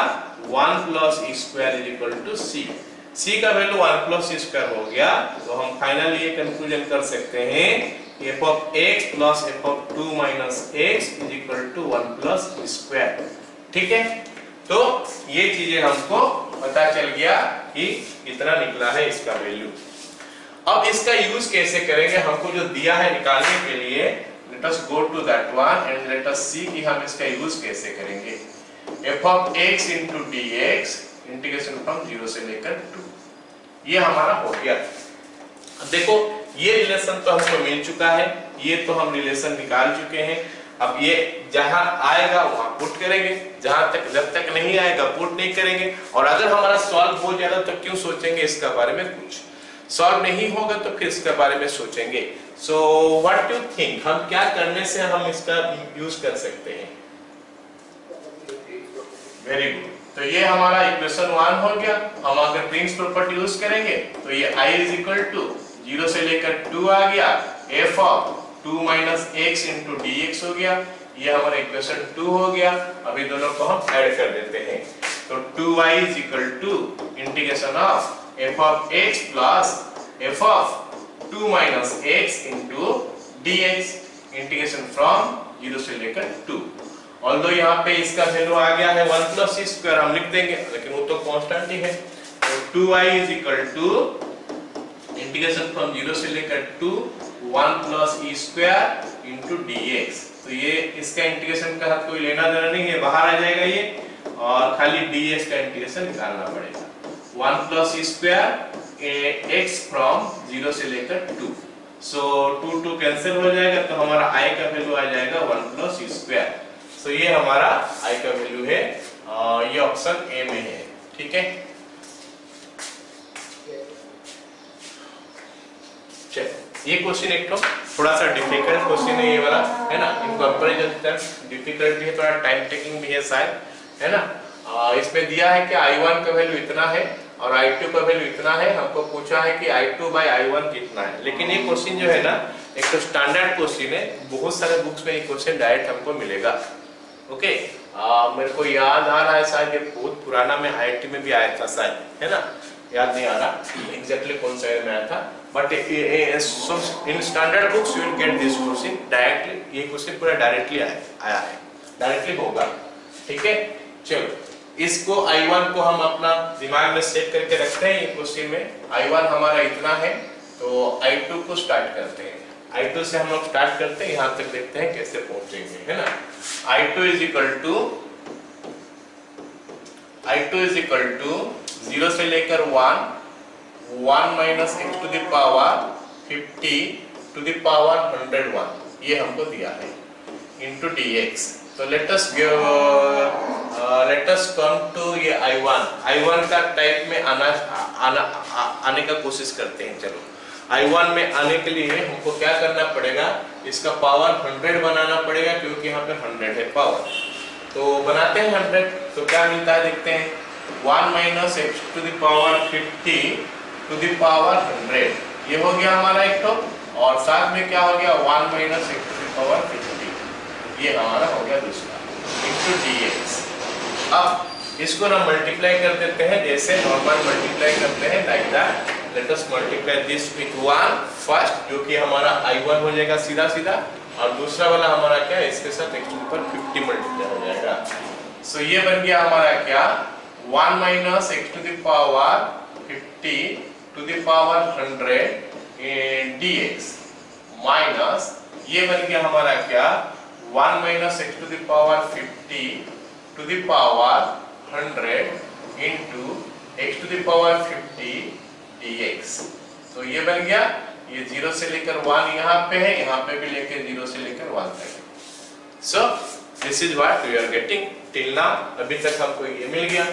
Speaker 1: 1 plus e square is equal to c। c का वैल्यू 1 plus e square हो गया, तो हम फाइनली ये कंक्लूजन कर सकते हैं f of x plus f of 2 minus x is equal to 1 plus e square। ठीक है, तो ये चीजें हमको पता चल गया कि कितना निकला है इसका वैल्यू। अब इसका यूज कैसे करेंगे, हमको जो दिया है निकालने के लिए, let us go to that one and let us see कि हम इसका यूज कैसे करेंगे। f of x into dx integration from 0 से लेकर 2, ये हमारा हो गया। अब देखो ये रिलेशन तो हमको मिल चुका है, ये तो हम रिलेशन निकाल चुके हैं। अब ये जहां आएगा वहां पुट करेंगे, जहां तक जब तक नहीं आएगा पुट नहीं करेंगे। और अगर हमारा सॉल्व हो जाएगा तो क्यों सोचेंगे इसका बारे में, कुछ सॉल्व नहीं होगा तो फिर इसके बारे में सोचेंगे। सो व्हाट डू थिंक, हम क्या करने से हम इसका यूज कर सकते हैं। वेरी गुड, तो ये हमारा इक्वेशन 1 हो गया। हम अगर प्रिंस प्रॉपर्टी यूज करेंगे तो ये i इज इक्वल टू 0 से लेकर 2 आ गया, f of 2 minus x into dx हो गया, ये हमारा इक्वेशन 2 हो गया। अभी दोनों को हम ऐड कर देते हैं, तो 2y is equal to integration of f of x plus f of 2 minus x into dx integration from 0 से लेकर 2। ऑल्दो यहाँ पे इसका वैल्यू आ गया है 1 plus c square, हम लिख देंगे, लेकिन वो तो कांस्टेंट ही है। तो 2y is equal to integration from 0 से लेकर 2 1 plus e square into dx। तो ये इसका इंटीग्रेशन का कोई लेना देना नहीं है, बाहर आ जाएगा ये, और खाली dx का इंटीग्रेशन निकालना पड़ेगा। 1 plus e square x from 0 से लेकर 2, सो 2 कैंसिल हो जाएगा, तो हमारा i का वैल्यू आ जाएगा 1 plus e square। सो ये हमारा i का वैल्यू है, ये ऑप्शन ए में है। ठीक है, ये क्वेश्चन एक तो थोड़ा सा डिफिकल्ट क्वेश्चन है ये वाला, है ना, इन कंपैरिजन टर्म्स डिफिकल्ट भी है, थोड़ा टाइम टेकिंग भी है शायद, है ना। इसमें दिया है कि i1 का वैल्यू इतना है और i2 का वैल्यू इतना है, हमको पूछा है कि i2 by i1 कितना है। लेकिन ये क्वेश्चन जो है ना एक तो स्टैंडर्ड क्वेश्चन है, बहुत सारे बुक्स में ये क्वेश्चन डायरेक्ट हमको मिलेगा। ओके, मेरे को याद आ रहा है शायद ये बहुत पुराना में IIT में भी आया था शायद, है ना, याद नहीं आ रहा एग्जैक्टली कौन सा ईयर में आया था, but in standard books you will get this question directly. ये क्वेश्चन पूरा डायरेक्टली आया है, डायरेक्टली होगा। ठीक है, चलो इसको i1 को हम अपना दिमाग में सेट करके रखते हैं। ये क्वेश्चन में i1 हमारा इतना है, तो i2 को स्टार्ट करते हैं। i2 से हम लोग स्टार्ट करते हैं, यहाँ तक देखते हैं कैसे पहुंचेंगे, है ना। i2 इज इक्वल टू 0 से लेकर 1 minus x to the power 50 to the power 101, ये हमको दिया है, into dx। तो let us come to ये i1 का टाइप में आने का कोशिश करते हैं। चलो i1 में आने के लिए हमको क्या करना पड़ेगा, इसका पावर 100 बनाना पड़ेगा, क्योंकि यहाँ पे 100 है पावर। तो बनाते हैं 100, तो क्या मिलता है देखते हैं, 1 minus x to the power 50 to the power 100, ये हो गया हमारा एक तो, और साथ में क्या हो गया 1 minus x to the power 50, ये हमारा हो गया दूसरा। Into dx। अब इसको ना मल्टीप्लाई कर देते हैं जैसे नॉर्मल मल्टीप्लाई करते हैं, like that. Let us multiply this with 1 first, जो कि हमारा i1 हो जाएगा सीधा सीधा, और दूसरा वाला हमारा क्या है, इसके साथ x to the power 50 multiply हो जाएगा। सो ये बन गया हमारा क्या, 1 minus x to the power 50 to the power 100 dx minus ये बन गया हमारा क्या, 1 minus x to the power 50 to the power 100 into x to the power 50 dx। तो ये बन गया, ये 0 से लेकर 1 यहाँ पे है, यहाँ पे भी लेकर 0 से लेकर 1 तक। So this is what we are getting till now. अभी तक हमको ये मिल गया।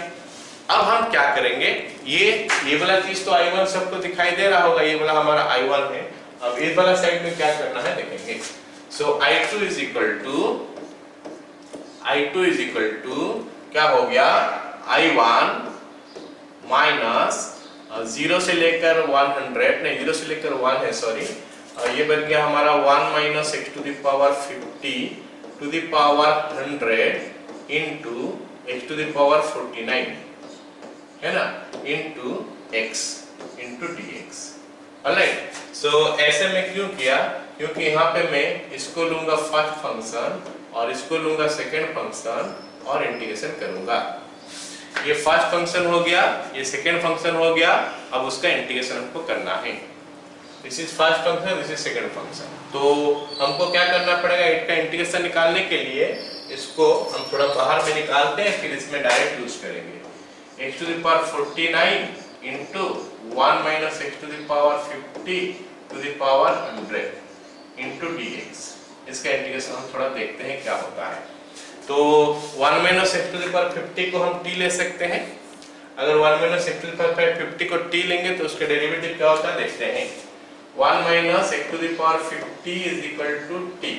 Speaker 1: अब हम क्या करेंगे, ये वाला चीज तो i1 सबको दिखाई दे रहा होगा, ये वाला हमारा i1 है। अब इस वाला साइड में क्या करना है देखेंगे। सो i2 इज इक्वल टू क्या हो गया, i1 माइनस 0 से लेकर 100 नहीं 0 से लेकर 1 है, सॉरी, ये बन गया हमारा 1 minus x to the power 50 to the power 100 into x to the power 49 है ना, into x into dx। Alright, so ऐसे में क्यों किया, क्योंकि यहाँ पे मैं इसको लूंगा फर्स्ट फंक्शन और इसको लूंगा सेकेंड फंक्शन और इंटीग्रेशन करूंगा। ये फर्स्ट फंक्शन हो गया, ये सेकेंड फंक्शन हो गया, अब उसका इंटीग्रेशन हमको करना है। This is first function, this is second function. तो हमको क्या करना पड़ेगा, इसका इंटीग्रेशन निकालने के लिए इसको हम थोड़ा बाहर में निकालते हैं, फिर इसमें डायरेक्ट यूज करेंगे। x to the power 49 into 1 minus x to the power 50 to the power 100 into dx। इसका इंटीग्रेशन हम थोड़ा देखते हैं क्या होता है। तो 1 minus x to the power 50 को हम t ले सकते हैं। अगर 1 minus x to the power 50 को t लेंगे तो उसका डेरिवेटिव क्या होता है देखते हैं। 1 minus x to the power 50 is equal to t,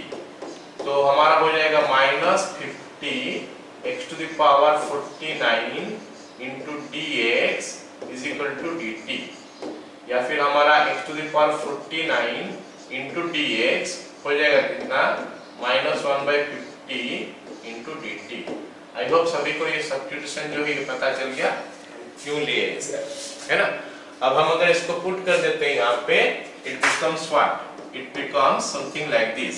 Speaker 1: तो हमारा हो जाएगा minus 50 x to the power 49 into dx is equal to dt, या फिर हमारा x to the power 49 into dx हो जाएगा कितना, minus 1/50 into dt। I hope सभी को ये सब्स्टिट्यूशन जो है ये पता चल गया क्यों लिए इसे, है ना। अब हम अगर इसको पुट कर देते हैं यहाँ पे, it becomes what, it becomes something like this.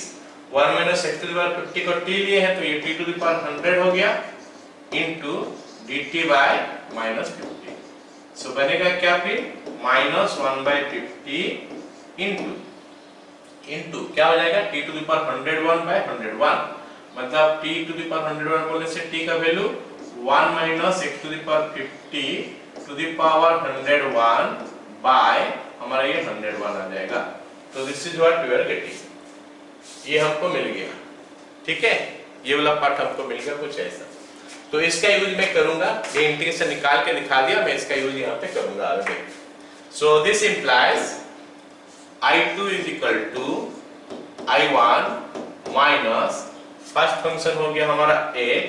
Speaker 1: 1 minus x to the power 50 को t लिए हैं तो ये t टू द पावर 100 हो गया इंटू dt बाय माइनस 50। सो बनेगा क्या फिर, माइनस 1/50 इंटू क्या हो जाएगा, t टू द पावर 101/101, मतलब t टू द पावर 101 बोलने से t का वैल्यू 1 minus x to the power 50 to the power 101 by हमारा ये 101 आ जाएगा। तो this is what we are getting, ये हमको मिल गया, ठीक है, ये वाला पार्ट हमको मिल गया कुछ ऐसा। तो इसका यूज मैं करूंगा, ये इंटीग्रेशन निकाल के दिखा दिया, मैं इसका यूज यहाँ पे करूंगा आगे। So this implies i2 is equal to i1 minus first function हो गया हमारा x,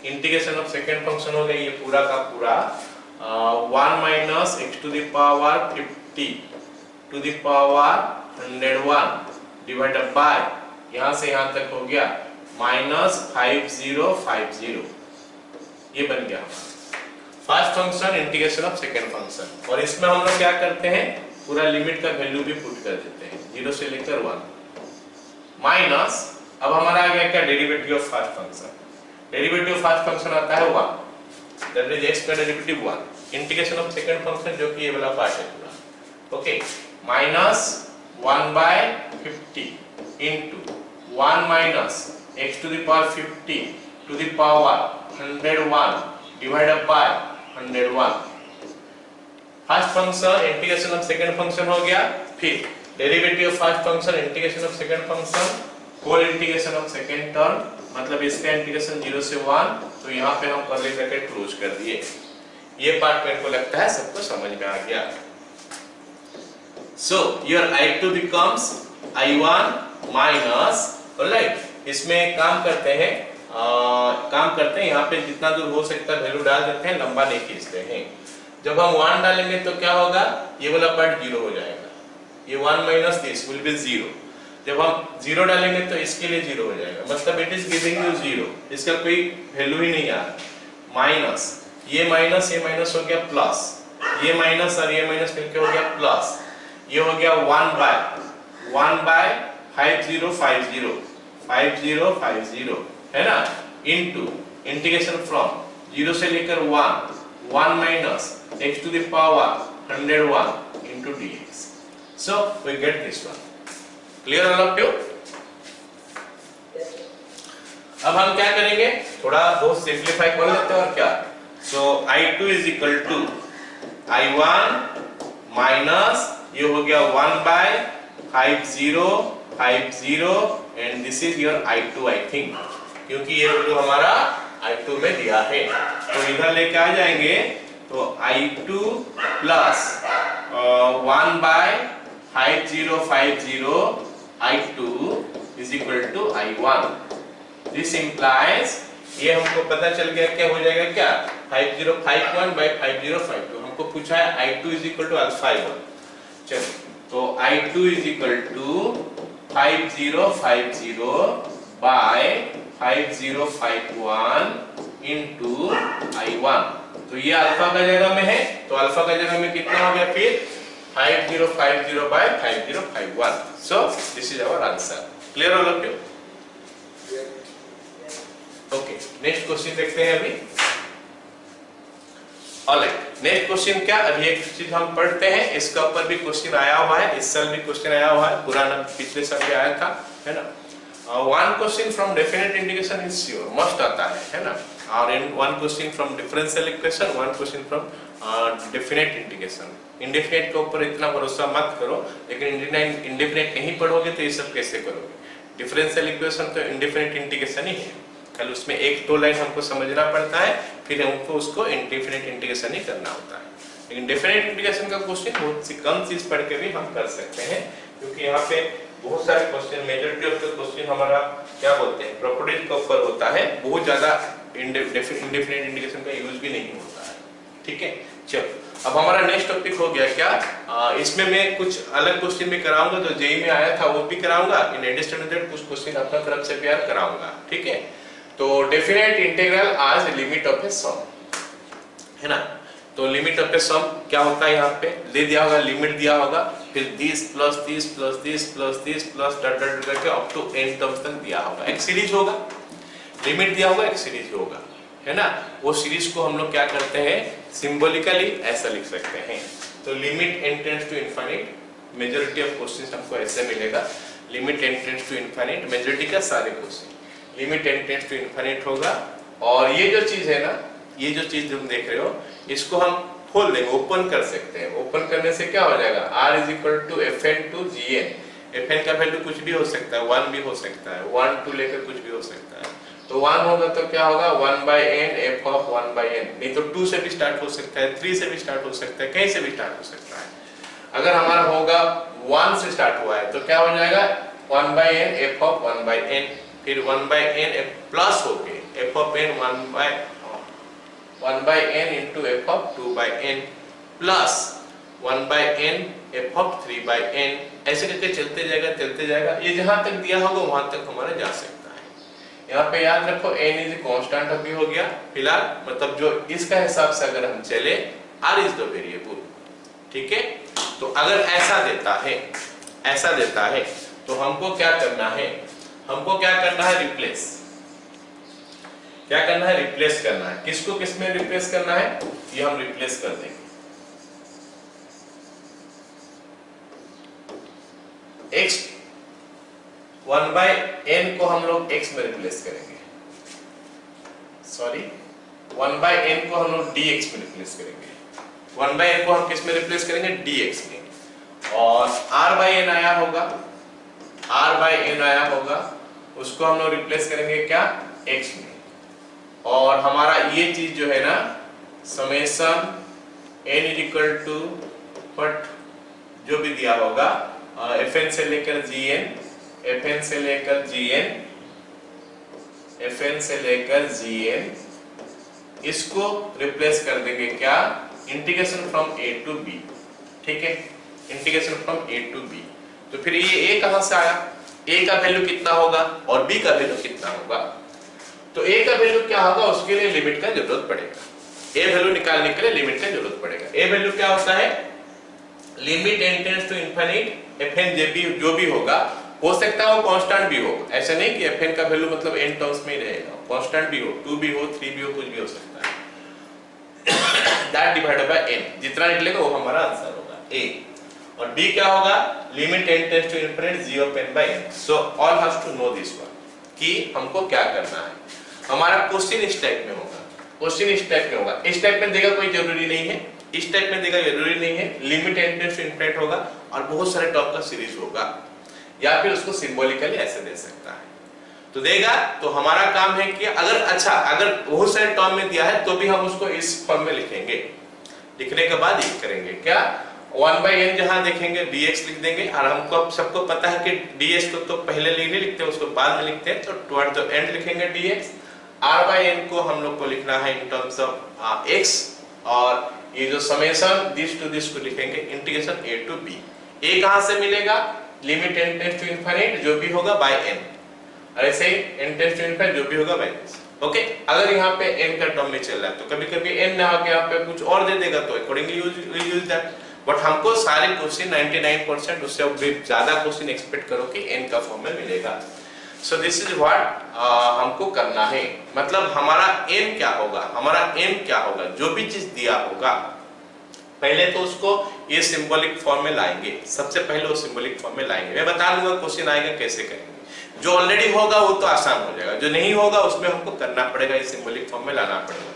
Speaker 1: integration of second function हो गया ये पूरा का पूरा 1 minus x to the power 50 to the power 101 divided by यहाँ से यहाँ तक हो गया माइनस 5050, ये बन गया first function integration of second function. और इसमें हम लोग क्या करते हैं, पूरा लिमिट का वैल्यू भी पुट कर देते हैं 0 से लेकर 1 माइनस, अब हमारा आ गया क्या, derivative of first function. Derivative of first function आता है 1, दैट इज x का derivative 1, integration of second function जो कि ये वाला पार्ट है पूरा, okay, minus 1/50 into 1 minus x to the power 50 to the power 101 divided by 101। First function integration of second function हो गया, फिर derivative of first function integration of second function whole integration of second term, मतलब इसका integration 0 से 1, तो यहाँ पे हम कर्ली ब्रैकेट क्लोज कर दिए। ये पार्ट मेरे को लगता है सबको समझ में आ गया। So your i2 becomes i1 minus, alright, इसमें काम करते हैं यहाँ पे जितना दूर हो सकता है वैल्यू डाल देते हैं, लंबा नहीं खींचते हैं। जब हम 1 डालेंगे तो क्या होगा, ये वाला पार्ट 0 हो जाएगा, ये 1 माइनस दिस विल बी 0। जब हम जीरो डालेंगे तो इसके लिए जीरो हो जाएगा, मतलब it is giving you zero, इसका कोई वैल्यू ही नहीं आ रहा। माइनस ये माइनस हो गया प्लस, ये माइनस और ये माइनस मिलके हो गया प्लस, ये हो गया 1 बाय 5050 है ना, इनटू इंटीग्रेशन फ्रॉम 0 से लेकर 1 minus x to the power 101 into dx. So we get this one. Clear all of you? अब हम क्या करेंगे, थोड़ा बहुत सिंप्लीफाई कर लेते हैं और क्या, so I2 is equal to I1 minus ये हो गया 1 by 5050 and this is your I2 I think, क्योंकि ये वैल्यू हमारा I2 में दिया है, तो इधर लेके आ जाएंगे, तो I2 plus 1 by 5050 I2 is equal to I1. This implies, ये हमको पता चल गया क्या हो जाएगा, क्या 5051 by 5052, हमको पूछा है I2 is equal to alpha I1, चलो तो I2 is equal to 5050 by 5051 into I1, तो ये अल्फा का जगह में है, तो अल्फा का जगह में कितना हो गया फिर 5050 by 5051, so this is our answer. Clear all of you? Okay, next question देखते हैं अभी। ऑलराइट, नेक्स्ट क्वेश्चन क्या, अभी एक चीज हम पढ़ते हैं, इसका ऊपर भी क्वेश्चन आया हुआ है, इस साल भी क्वेश्चन आया हुआ है, पुराना पिछले साल भी आया था, है ना। One question from definite integration is sure, must आता है ना, और in one question from differential equation, one question from definite integration. Indefinite के ऊपर इतना भरोसा मत करो, लेकिन इंडेफिनेट नहीं पढ़ोगे तो ये सब कैसे करोगे। डिफरेंशियल इक्वेशन तो इंडेफिनेट इंटीग्रेशन ही है, कल उसमें एक दो लाइन हमको समझना पड़ता है, फिर हमको उसको इंडेफिनेट इंटीग्रेशन ही करना होता है। लेकिन डेफिनेट इंटीग्रेशन का क्वेश्चन बहुत सी कम चीज पढ़ के भी हम कर सकते हैं, क्योंकि यहाँ पे बहुत सारे question, majority of the question हमारा क्या बोलते हैं प्रॉपर्टीज के ऊपर होता है, बहुत ज्यादा इंडेफिनेट इंटीग्रेशन का यूज भी नहीं होता है। ठीक है, चलो अब हमारा नेक्स्ट टॉपिक हो गया क्या, इसमें मैं कुछ अलग क्वेश्चन भी कराऊंगा, जो जेईई में आया था वो भी कराऊंगा, इन एडिशन टू दैट कुछ क्वेश्चन अपना तरफ से भी कराऊंगा। ठीक है, तो डेफिनेट इंटीग्रल आज लिमिट ऑफ ए सम, है ना, तो लिमिट ऑफ ए सम क्या होता है, यहाँ पे दे दिया होगा, लिमिट दिया होगा, फिर this plus this plus this plus this plus dot dot करके अप टू n टर्म्स तक दिया होगा, एक सीरीज होगा, लिमिट दिया होगा, एक सीरीज होगा, है ना। वो सीरीज को हम लोग क्या करते हैं, सिंबॉलिकली ऐसा लिख सकते हैं, तो limit n tends to infinite, majority of questions हमको ऐसे मिलेगा, limit n tends to infinite, majority का सारे question limit n tends to infinite होगा। और ये जो चीज है ना, ये जो चीज तुम देख रहे हो, इसको हम खोल देंगे, ओपन कर सकते हैं। ओपन करने से क्या हो जाएगा, r is equal to fn to gn, fn का वैल्यू कुछ भी हो सकता है, 1 भी हो सकता है, 1 2 लेकर कुछ भी हो सकता है, तो 1 होगा तो क्या होगा 1 by n f of 1 by n, नहीं तो 2 से भी स्टार्ट हो सकता है, 3 से भी स्टार्ट हो सकता है, कहीं से भी स्टार्ट हो सकता है। अगर हमारा होगा 1 से स्टार्ट हुआ है तो क्या हो जाएगा 1 by n f of 1 by n, फिर 1 by n f प्लस होके f of n 1 by n into f of 2 by n plus 1 by n f of 3 by n, ऐसे करके चलते जाएगा, ये जहां तक दिया होगा वहां तक हमारा जा सकता है। यहाँ पे याद रखो n इज कांस्टेंट अभी हो गया फिलहाल, मतलब जो इसका हिसाब से अगर हम चले, r इज द वेरिएबल। ठीक है, तो अगर ऐसा देता है तो हमको क्या करना है, रिप्लेस, क्या करना है, रिप्लेस करना है। किसको किस में रिप्लेस करना है, ये हम रिप्लेस कर देंगे, x 1 by n को हम लोग x में रिप्लेस करेंगे, सॉरी 1 by n को हम लोग dx में रिप्लेस करेंगे, 1 by n को हम किस में रिप्लेस करेंगे, dx में, और r by n आया होगा, उसको हम लोग रिप्लेस करेंगे क्या, x में, और हमारा ये चीज जो है ना summation n is equal to but जो भी दिया होगा fn से लेकर gn, इसको रिप्लेस कर देंगे क्या, integration from a to b। ठीक है, integration from a to b, तो फिर ये a कहां से आया, a का वैल्यू कितना होगा और b का वैल्यू कितना होगा। तो a का वैल्यू क्या होगा उसके लिए लिमिट का जरूरत पड़ेगा, a वैल्यू निकालने के लिए लिमिट का जरूरत पड़ेगा। a वैल्यू क्या होता है, limit n tends to infinite fn जो भी होगा, हो सकता है वो कांस्टेंट भी हो, ऐसा नहीं कि fn का वैल्यू मतलब n टर्म्स में ही रहेगा, कांस्टेंट भी हो, 2 भी हो, 3 भी हो, कुछ भी हो सकता है। दैट डिवाइडेड बाय n, जितना निकलेगा वो हमारा आंसर होगा a। और b क्या होगा, limit n tends to infinite g of n by n। So all have to know this one कि हमको क्या करना है। हमारा क्वेश्चन इस टाइप में होगा, क्वेश्चन इस टाइप में होगा, इस टाइप में देगा कोई जरूरी नहीं है, इस टाइप में देगा जरूरी नहीं है, limit n tends to infinite होगा और बहुत सारे टर्म का सीरीज होगा, या फिर उसको सिंबॉलिकली ऐसे दे सकता है। तो देगा तो हमारा काम है कि अगर बहुत सारे टर्म में दिया है तो भी हम उसको इस फॉर्म में लिखेंगे, लिखने के बाद ये करेंगे क्या, 1/n जहां देखेंगे dx लिख देंगे। और हमको सबको पता है कि dx को तो पहले नहीं लिखते, उसको बाद में लिखते हैं, तो टुवर्ड द एंड लिखेंगे dx। r/n को हम लोग को लिखना है इन टर्म्स ऑफ x, और ये जो समेशन दिस टू दिस को लिखेंगे integration a to b। a कहां से मिलेगा, limit n tends to infinite जो भी होगा बाय n, और ऐसे ही n टेंड्स टू इनफिनिट जो भी होगा बाय n। ओके, अगर यहाँ पे n का टर्म में चल रहा है तो कभी-कभी n ना आके यहाँ पे कुछ और दे देगा तो अकॉर्डिंगली यूज दैट। बट हमको सारे क्वेश्चन 99% उससे ज्यादा क्वेश्चन एक्सपेक्ट करो कि n का फॉर्म में मिलेगा। सो दिस इज व्हाट हमको करना है, मतलब हमारा n क्या होगा, हमारा m क्या होगा, जो भी चीज दिया होगा पहले तो उसको ये सिंबॉलिक फॉर्म में लाएंगे, सबसे पहले वो सिंबॉलिक फॉर्म में लाएंगे। मैं बता दूंगा क्वेश्चन आएगा कैसे करेंगे। जो ऑलरेडी होगा वो तो आसान हो जाएगा, जो नहीं होगा उसमें हमको करना पड़ेगा, ये सिंबॉलिक फॉर्म में लाना पड़ेगा।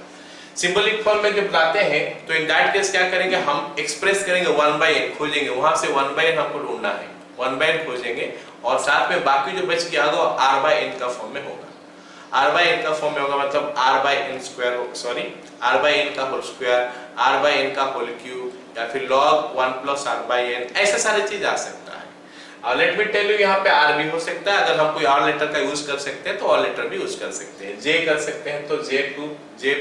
Speaker 1: सिंबॉलिक फॉर्म में जब लाते हैं तो इन दैट केस क्या करेंगे, हम एक्सप्रेस करेंगे 1/n, खोजेंगे वहां से 1/n हमको ढूंढना है, 1/n खोजेंगे और साथ में बाकी जो बच गया होगा r/n का फॉर्म में होगा। r/n का फॉर्म में होगा मतलब r/n स्क्वायर, सॉरी r/n का होल स्क्वायर, r/n का होल क्यूब, या फिर log 1 + r/n, ऐसे सारी चीज आ सकता है। और लेट मी टेल यू, यहाँ पे r भी हो सकता है, अगर हम कोई और लेटर का यूज कर सकते हैं तो और लेटर भी यूज कर सकते हैं, j कर सकते हैं तो j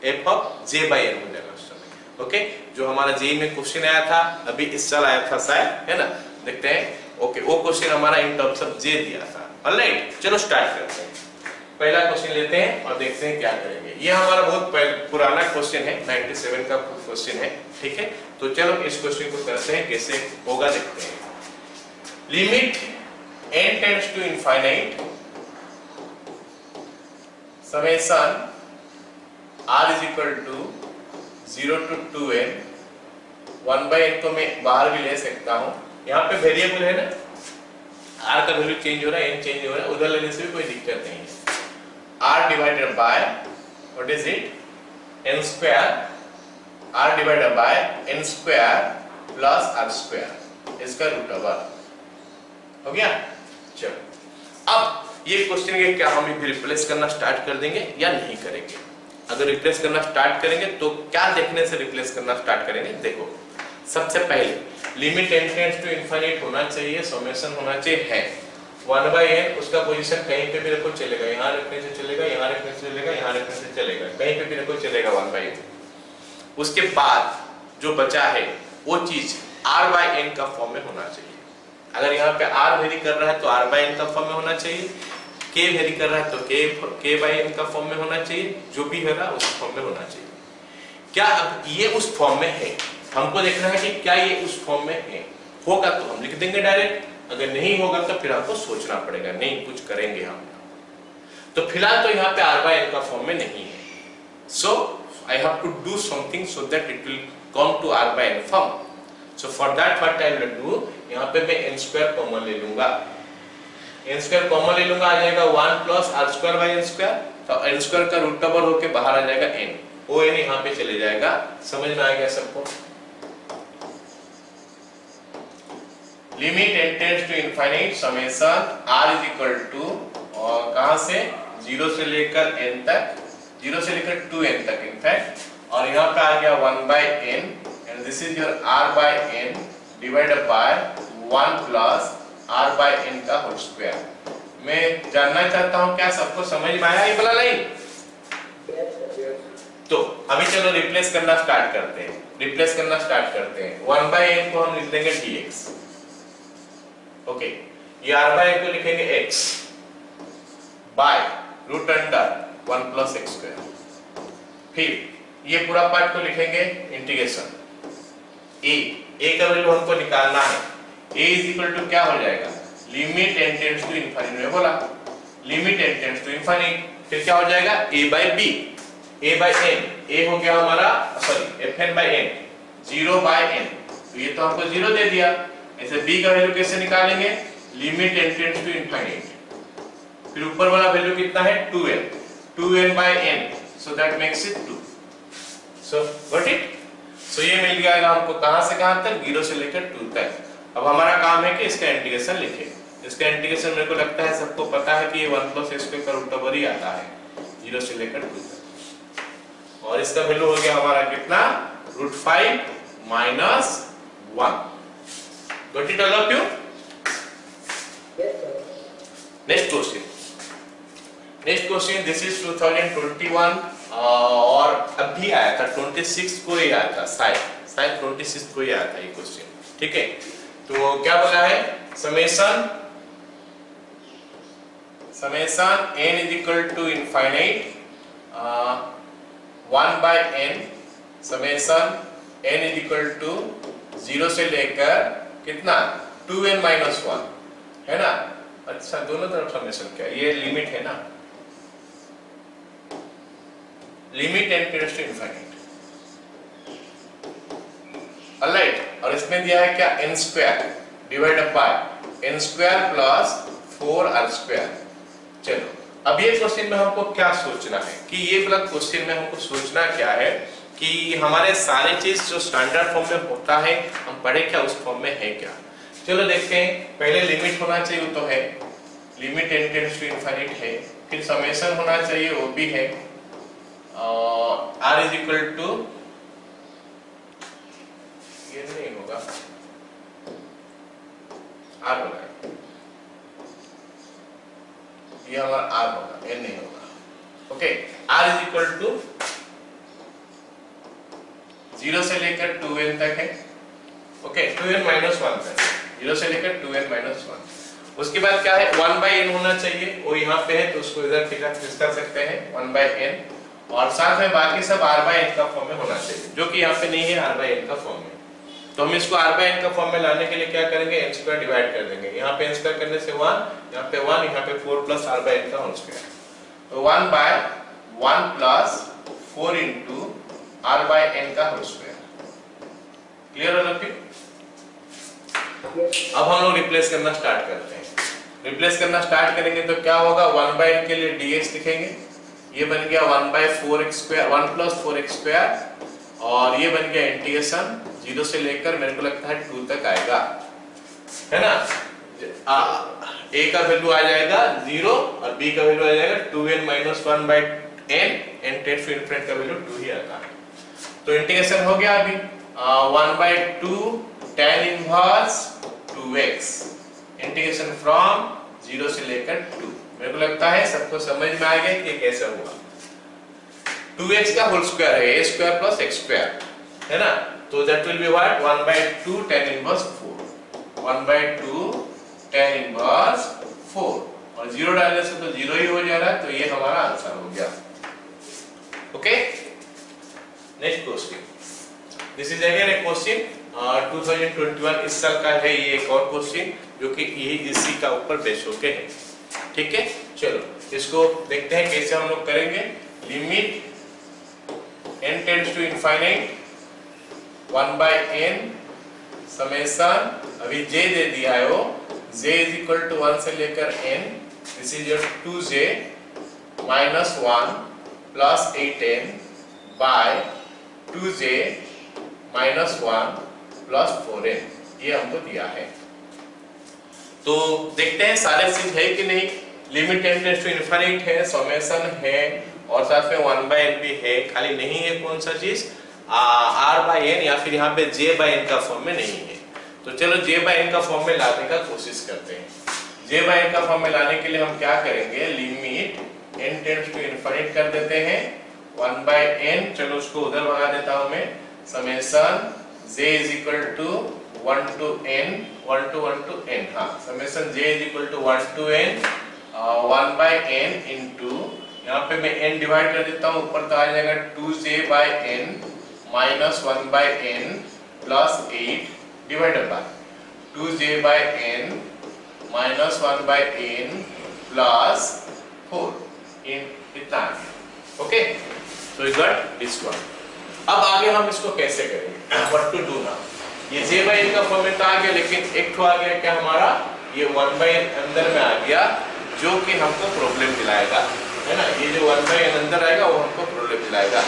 Speaker 1: f ऑफ j/n हो जाएगा उस समय। ओके, जो हमारा जे में क्वेश्चन आया था अभी इस साल आया था शायद, है ना, देखते हैं। ओके, वो क्वेश्चन हमारा इन टर्म्स ऑफ जे दिया था। ऑलराइट, चलो स्टार्ट करते हैं। पहला क्वेश्चन लेते हैं और देखते हैं क्या करेंगे। ये हमारा बहुत पुराना क्वेश्चन है, 97 का क्वेश्चन है, ठीक है। तो चलो इस क्वेश्चन को करते हैं, कैसे होगा देखते हैं। Limit n tends to infinite summation r is equal to 0 to 2n, 1/n को मैं बाहर भी ले सकता हूँ, यहाँ पे वेरिएबल है ना, r का वैल्यू चेंज हो रहा है, n चेंज हो रहा है, उधर लेने से भी कोई दिक्कत नहीं है। r divided by what is it, n square, r divided by n square plus r square, इसका रूट ओवर हो गया। चलो अब ये क्वेश्चन के क्या हम रिप्लेस करना स्टार्ट कर देंगे या नहीं करेंगे। अगर रिप्लेस करना स्टार्ट करेंगे तो क्या देखने से रिप्लेस करना स्टार्ट करेंगे, देखो सबसे पहले limit n tends to infinite होना चाहिए, समेशन होना चाहिए है 1/n, उसका पोजीशन कहीं पे भी रखो चलेगा, यहाँ रखने से चलेगा, यहाँ रखने से चलेगा, यहाँ रखने से चलेगा, कहीं पे भी रखो चलेगा 1/n। उसके बाद जो बचा है वो चीज r/n का फॉर्म में होना चाहिए। अगर यहाँ पे r वेरी कर रहा है तो r/n का फॉर्म में होना चाहिए, k वेरी कर रहा है तो k/n का फॉर्म में होना चाहिए, जो भी है ना उस फॉर्म में होना चाहिए। क्या अब ये उस फॉर्म में है, हमको देखना है कि क्या ये उस फॉर्म में है, होगा तो हम लिख देंगे डायरेक्ट, अगर नहीं होगा तो फिर हमको सोचना पड़ेगा, नहीं कुछ करेंगे हम। तो फिलहाल तो यहाँ पे r/n का फॉर्म में नहीं है, so I have to do something so that it will come to r/n form. So for that what I will do, यहाँ पे मैं n स्क्वायर कॉमन ले लूंगा, n स्क्वायर कॉमन ले लूंगा, आ जाएगा 1 + r²/n², तो n स्क्वायर का रूट ओवर होके बाहर आ जाएगा n, वो n यहाँ पे चले जाएगा। समझ में आ गया सबको। Limit n tends to infinite summation r is equal to, और कहां से 0 से लेकर n तक, 0 से लेकर 2n तक इनफैक्ट, और यहाँ पे आ गया 1/n and this is your r/n divided by 1 + r/n का होल स्क्वायर। मैं जानना चाहता हूं क्या सबको समझ में आया ये वाला लाइन। तो अभी चलो रिप्लेस करना स्टार्ट करते हैं, रिप्लेस करना स्टार्ट करते हैं। 1/n को हम लिख देंगे dx। ओके, ये r बाय n को लिखेंगे x by root under 1 plus x square. फिर ये पूरा पार्ट को लिखेंगे इंटीग्रेशन a का वैल्यू हमको निकालना है। a इज इक्वल टू क्या हो जाएगा, limit n tends to infinity में बोला, limit n tends to infinity, फिर क्या हो जाएगा a by b, a by n, a हो गया हमारा sorry fn by n, 0 by n, तो ये तो हमको 0 दे दिया। ऐसे b का वैल्यू कैसे निकालेंगे, limit n tends to infinity, फिर ऊपर वाला वैल्यू कितना है 2n by n, so that makes it 2। So got it. So ये मिल गया हमको कहां से कहां तक, 0 से लेकर 2 तक। अब हमारा काम है कि इसका इंटीग्रेशन लिखें। इसका इंटीग्रेशन मेरे को लगता है सबको पता है कि ये 1 प्लस एक्स स्क्वायर का रूट ओवर ही आता है 0 से लेकर 2 तक, और इसका वैल्यू हो गया हमारा कितना, √5 minus 1। Got it all of you. Next question, next question this is 2021 और अभी आया था 26 को ही आया था, शायद 26 को ही आया था ये क्वेश्चन, ठीक है। तो क्या बोला है, summation n is equal to infinite 1 by n, summation n is equal to 0 से लेकर कितना 2n माइनस 1 है ना। अच्छा दोनों तरफ समेशन क्या, ये लिमिट है ना, limit n tends to infinity, alright. और इसमें दिया है क्या, n square divided by n square plus 4r square. चलो अब ये क्वेश्चन में हमको क्या सोचना है कि ये वाला क्वेश्चन में हमको सोचना क्या है कि हमारे सारे चीज जो स्टैंडर्ड फॉर्म में होता है हम पढ़े क्या उस फॉर्म में है क्या। चलो देखते हैं, पहले लिमिट होना चाहिए, वो तो है, limit n tends to infinity है, फिर समेशन होना चाहिए, वो भी है, r इज इक्वल टू, ये नहीं होगा, r होगा, ये हमारा r होगा, n नहीं होगा, okay. r is equal to 0 से लेकर 2n तक है, ओके, 2n माइनस 1 तक, 0 से लेकर 2n माइनस 1। उसके बाद क्या है, 1 बाय n होना चाहिए, वो यहाँ पे है तो उसको इधर फिर कर सकते हैं 1 बाय n, और साथ में बाकी सब r बाय n का फॉर्म में होना चाहिए, जो कि यहाँ पे नहीं है r बाय n का फॉर्म में। तो हम इसको r बाय n का फॉर्म में लाने के लिए क्या करेंगे, n स्क्वायर डिवाइड कर देंगे, यहाँ पे n स्क्वायर करने से 1, यहाँ पे 1, यहाँ पे 4 प्लस r बाय n का होल स्क्वायर, तो 1 bye 1 plus 4 into r by n का होल स्क्वायर। क्लियर हो रहा है? अब हम लोग रिप्लेस करना स्टार्ट करते हैं। रिप्लेस करना स्टार्ट करेंगे तो क्या होगा, 1 बाय n के लिए dx लिखेंगे, ये बन गया 1 bye 4x square, 1 plus 4x square, और ये बन गया इंटीग्रेशन 0 से लेकर मेरे को लगता है 2 तक आएगा, है ना। a का वैल्यू आ जाएगा 0 और b का वैल्यू आ जाएगा 2n minus 1 by n, n tends to infinity का वैल्यू 2 ही आता है। तो इंटीग्रेशन हो गया अभी 1 by 2 tan inverse 2x, integration from 0 से लेकर 2। मेरे को लगता है सबको समझ में आ गया कि कैसे हुआ। 2x का होल स्क्वायर है a square plus x square, है ना, तो that will be what 1 by 2 tan inverse 4, 1 by 2 tan inverse 4, और 0 डालने से तो 0 ही हो जा रहा है, तो ये हमारा आंसर हो गया, okay. Next question, this is again A question 2021 इस साल का है, ये एक और क्वेश्चन जो कि यही इसी का ऊपर बेस होके है, ठीक है। चलो इसको देखते हैं कैसे हम लोग करेंगे। Limit n tends to infinite 1 by n summation, अभी j दे दिया है, वो j इज इक्वल टू 1 से लेकर n, this is your 2j minus 1 plus 8n by 2j minus 1 plus 4n, ये हमको दिया है। तो देखते हैं सारे चीज है कि नहीं। Limit n tends to infinite है, समेशन है, और साथ में 1 बाय n भी है, खाली नहीं है कौन सा चीज, r बाय n, या फिर यहाँ पे j बाय n का फॉर्म में नहीं है। तो चलो j बाय n का फॉर्म में लाने का कोशिश करते हैं। j बाय n का फॉर्म में लाने के लिए हम क्या करेंगे, limit n tends to infinite कर देते हैं 1 बाय n, चलो उसको उधर भगा देता हूं मैं, summation j is equal to 1 to n, 1 to n, हाँ, summation j is equal to 1 to n 1 by n into, यहाँ पे मैं n डिवाइड कर देता हूँ, ऊपर तो आ जाएगा 2j by n minus 1 by n plus 8 divided by 2j by n minus 1 by n plus 4 इन इतना। Okay, so you got this one। अब आगे हम इसको कैसे करेंगे, what to do now। ये j by n का फॉर्मेट आ गया, लेकिन एक तो आ गया क्या हमारा, ये 1 by n अंदर में आ गया, जो कि हमको प्रॉब्लम दिलाएगा, है ना। ये जो 1 by n अंदर आएगा वो हमको प्रॉब्लम दिलाएगा,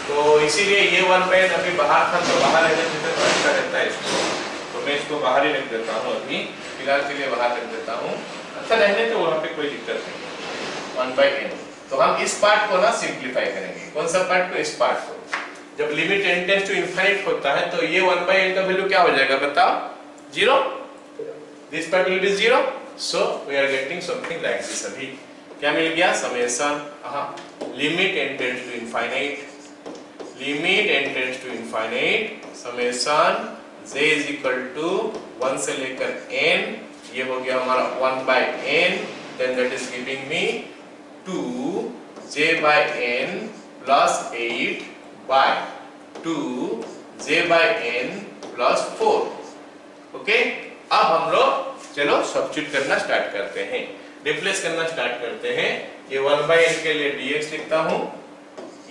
Speaker 1: तो इसीलिए ये 1 by n अभी बाहर था, तो बाहर रहने से तो अच्छा रहता है इसको, तो मैं इसको बाहर ही रख देता हूँ, अभी फिलहाल के लिए बाहर रख देता हूँ। अच्छा रहने तो वहाँ पे कोई दिक्कत नहीं, 1 by n। तो हम इस पार्ट को ना सिंप्लीफाई करेंगे, कौन सा पार्ट को, इस पार्ट को। जब limit n tends to infinite होता है तो ये 1 by n का वैल्यू क्या हो जाएगा बताओ, 0। This part will be 0, so we are getting something like this. अभी क्या मिल गया, summation limit n tends to infinite, limit n tends to infinite summation j is equal to 1 से लेकर n, ये हो गया हमारा 1 by n, then that is giving me 2j by n plus 8 by 2j by n plus 4। Okay, अब हम लोग चलो सब्स्टिट्यूट करना स्टार्ट करते हैं, रिप्लेस करना स्टार्ट करते हैं। ये 1 by n के लिए dx लिखता हूँ,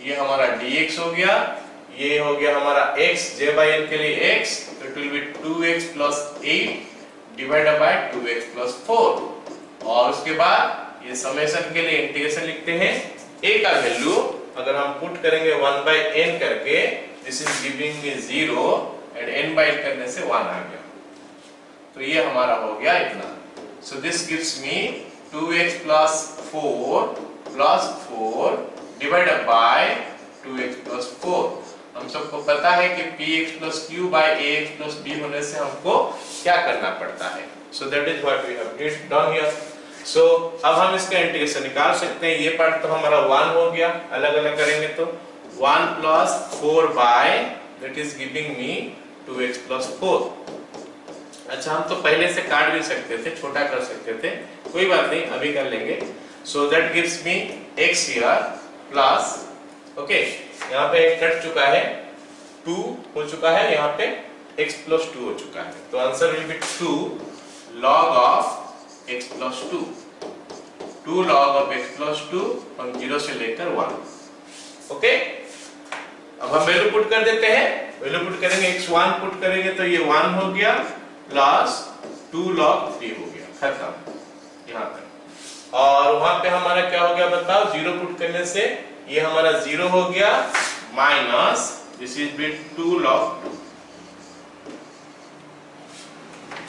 Speaker 1: ये हमारा dx हो गया, ये हो गया हमारा x, j by n के लिए x, तो it will B 2x plus 8 divided by 2x plus 4, और उसके बाद ये समेशन के लिए इंटीग्रेशन लिखते हैं। a का वैल्यू अगर हम पुट करेंगे 1 by n करके, this is giving me 0 and n by n करने से 1 आ गया, तो ये हमारा हो गया इतना। So this gives me 2x plus 4 plus 4 divided by 2x plus 4। हम सबको पता है कि px plus q by ax plus b होने से हमको क्या करना पड़ता है, so that is what we have done here. So अब हम इसका इंटीग्रेशन निकाल सकते हैं। ये पार्ट तो हमारा 1 हो गया, अलग अलग करेंगे तो 1 plus 4 by that is giving me 2x plus 4। अच्छा, हम तो पहले से काट भी सकते थे, छोटा कर सकते थे, कोई बात नहीं, अभी कर लेंगे। So that gives me x here plus, okay, यहाँ पे एक कट चुका है, 2 हो चुका है, यहाँ पे x plus 2 हो चुका है, तो answer will be 2 log of x plus 2, 2 log of x plus 2 हम 0 से लेकर 1। ओके, अब हम वैल्यू पुट कर देते हैं, वैल्यू पुट करेंगे, x1 पुट करेंगे तो ये 1 हो गया प्लस 2 log 3 हो गया, खत्म यहाँ तक। और वहां पे हमारा क्या हो गया बताओ, 0 पुट करने से ये हमारा 0 हो गया minus this is be 2 log 2।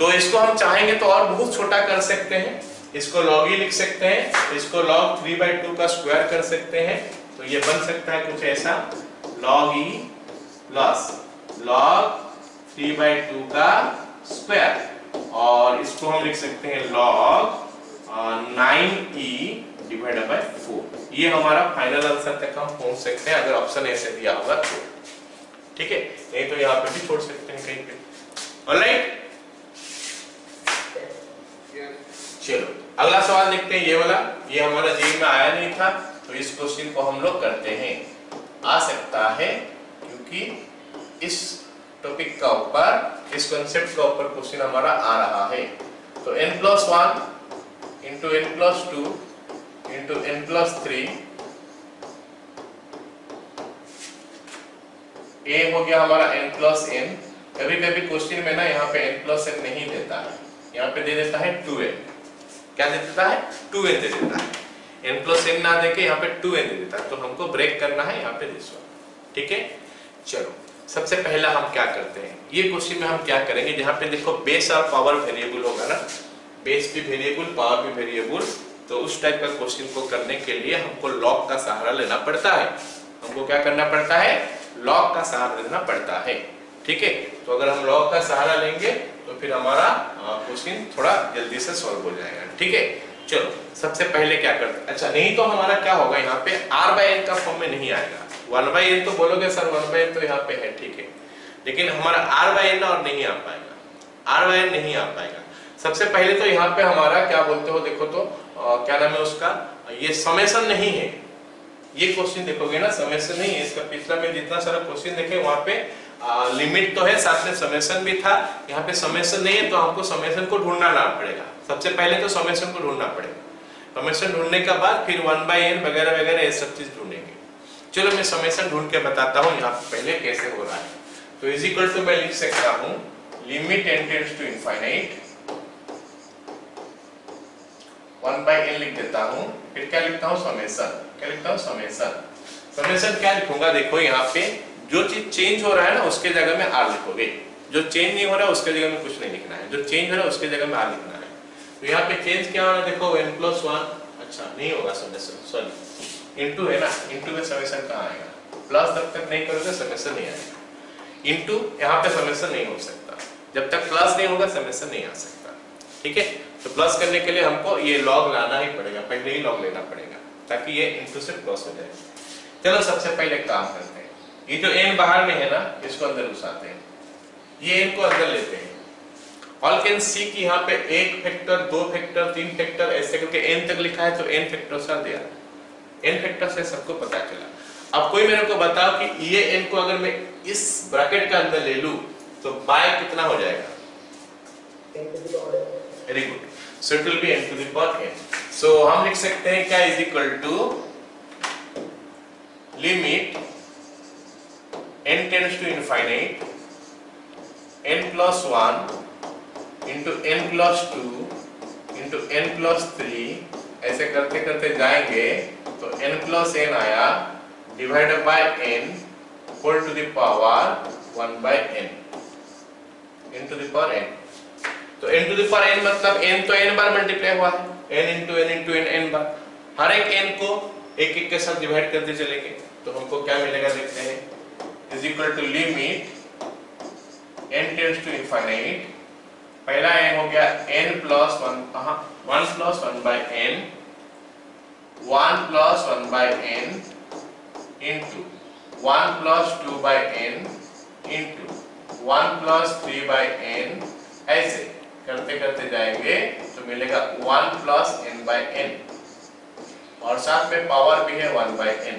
Speaker 1: तो इसको हम चाहेंगे तो और बहुत छोटा कर सकते हैं, इसको log ही लिख सकते हैं, इसको log 3/2 का स्क्वायर कर सकते हैं, तो ये बन सकता है कुछ ऐसा, log e प्लस log 3/2 का स्क्वायर, और इसको हम लिख सकते हैं log 9e डिवाइडेड बाय 4। ये हमारा फाइनल आंसर तक हम पहुंच सकते हैं अगर ऑप्शन ऐसे दिया होगा तो, ठीक है, नहीं तो यहाँ पे भी छोड़ सकते हैं कहीं पे। ऑलराइट, चलो अगला सवाल देखते हैं, ये वाला, ये हमारा जेईई में आया नहीं था, तो इस क्वेश्चन को हम लोग करते हैं। आ सकता है क्योंकि इस टॉपिक का ऊपर, इस कॉन्सेप्ट का ऊपर क्वेश्चन हमारा आ रहा है। तो n+1 into n+2 into n+3, a हो गया हमारा n+n। कभी कभी क्वेश्चन में ना यहाँ पे n+n नहीं देता है, यहाँ पे दे देता है 2n। क्या दे देता है, 2n दे देता है, n+n ना देके यहाँ पे 2n दे देता है, तो हमको ब्रेक करना है यहाँ पे दिस वन, ठीक है। चलो सबसे पहला हम क्या करते हैं, ये क्वेश्चन में हम क्या करेंगे, जहाँ पे देखो बेस और पावर वेरिएबल होगा ना, बेस भी वेरिएबल, पावर भी वेरिएबल, तो उस टाइप का क्वेश्चन को करने के लिए हमको लॉग का सहारा लेना पड़ता है। हमको क्या करना पड़ता है, लॉग का सहारा लेना पड़ता है, ठीक है। तो अगर हम लॉग का सहारा लेंगे तो फिर हमारा क्वेश्चन थोड़ा जल्दी से सॉल्व हो जाएगा, ठीक है। चलो सबसे पहले क्या करते हैं, अच्छा नहीं तो हमारा क्या होगा, यहाँ पे r/n का फॉर्म में नहीं आएगा, 1/n तो बोलोगे सर 1/n तो यहाँ पे है, ठीक है, लेकिन हमारा r/n और नहीं आ पाएगा, r बाय n नहीं आ पाएगा। सबसे पहले तो यहाँ पे हमारा क्या बोलते हो, देखो तो क्या नाम है उसका, ये समेशन नहीं है। ये क्वेश्चन देखोगे ना, समेशन नहीं है इसका। पिछला में जितना सारा क्वेश्चन देखे वहाँ पे लिमिट तो है, साथ में समेशन भी था। यहाँ पे समेशन नहीं है तो हमको समेशन को ढूंढना ना पड़ेगा। सबसे पहले तो समेशन को ढूंढना पड़ेगा। समेशन ढूंढने के बाद फिर 1/n वगैरह वगैरह ये सब चीज ढूंढेंगे। चलो मैं समेशन ढूंढ के बताता हूँ यहाँ पहले कैसे हो रहा है। तो इज इक्वल टू मैं लिख सकता हूँ limit n tends to infinite 1/n लिख देता हूँ। फिर क्या लिखता हूँ, समेशन। क्या लिखता हूँ, समेशन। समेशन क्या लिखूंगा, देखो यहाँ पे जो चीज चेंज हो रहा है ना उसके जगह में r लिखोगे। जो चेंज नहीं हो रहा है उसके जगह में कुछ नहीं लिखना है, जो चेंज हो रहा है उसके जगह में r लिखना है। तो यहाँ पे चेंज क्या हो रहा है, देखो n+1, अच्छा नहीं होगा समेशन, सॉरी इनटू है ना, इनटू में समेशन कहाँ आएगा, प्लस जब तक नहीं करोगे समेशन नहीं आएगा। इनटू यहाँ पे समेशन नहीं हो सकता, जब तक प्लस नहीं होगा समेशन नहीं आ सकता। ठीक है, तो प्लस करने के लिए हमको ये लॉग लाना ही पड़ेगा, पहले ही लॉग लेना पड़ेगा ताकि ये इनटू से प्लस हो जाए। चलो सबसे पहले काम करते हैं, ये जो n बाहर में है ना इसको अंदर घुसाते हैं, ये n को अंदर लेते हैं। ऑल कैन सी कि यहाँ पे 1 फैक्टर 2 फैक्टर 3 फैक्टर ऐसे करके n तक लिखा है, तो n factors are there. n factor से सबको पता चला। अब कोई मेरे को बताओ कि ये n को अगर मैं इस ब्रैकेट का अंदर ले लूं तो बाय कितना हो जाएगा, very good, so it will be n to the power n। सो हम लिख सकते हैं क्या, is equal to limit n tends to infinite n+1 into n+2 into n+3 ऐसे करते करते जाएंगे तो n+n आया divided by n whole to the power 1/n into the power n। तो n to the power n मतलब n तो n बार multiply हुआ है, n into n into n n बार। हर एक n को एक एक के साथ डिवाइड करते चलेंगे तो हमको क्या मिलेगा देखते हैं, is equal to limit n tends to infinite, पहला n हो गया n+1, 1+1/n 1+1/n into 1+2/n into 1+3/n, ऐसे करते करते जाएंगे तो मिलेगा 1+n/n और साथ में पावर भी है 1/n।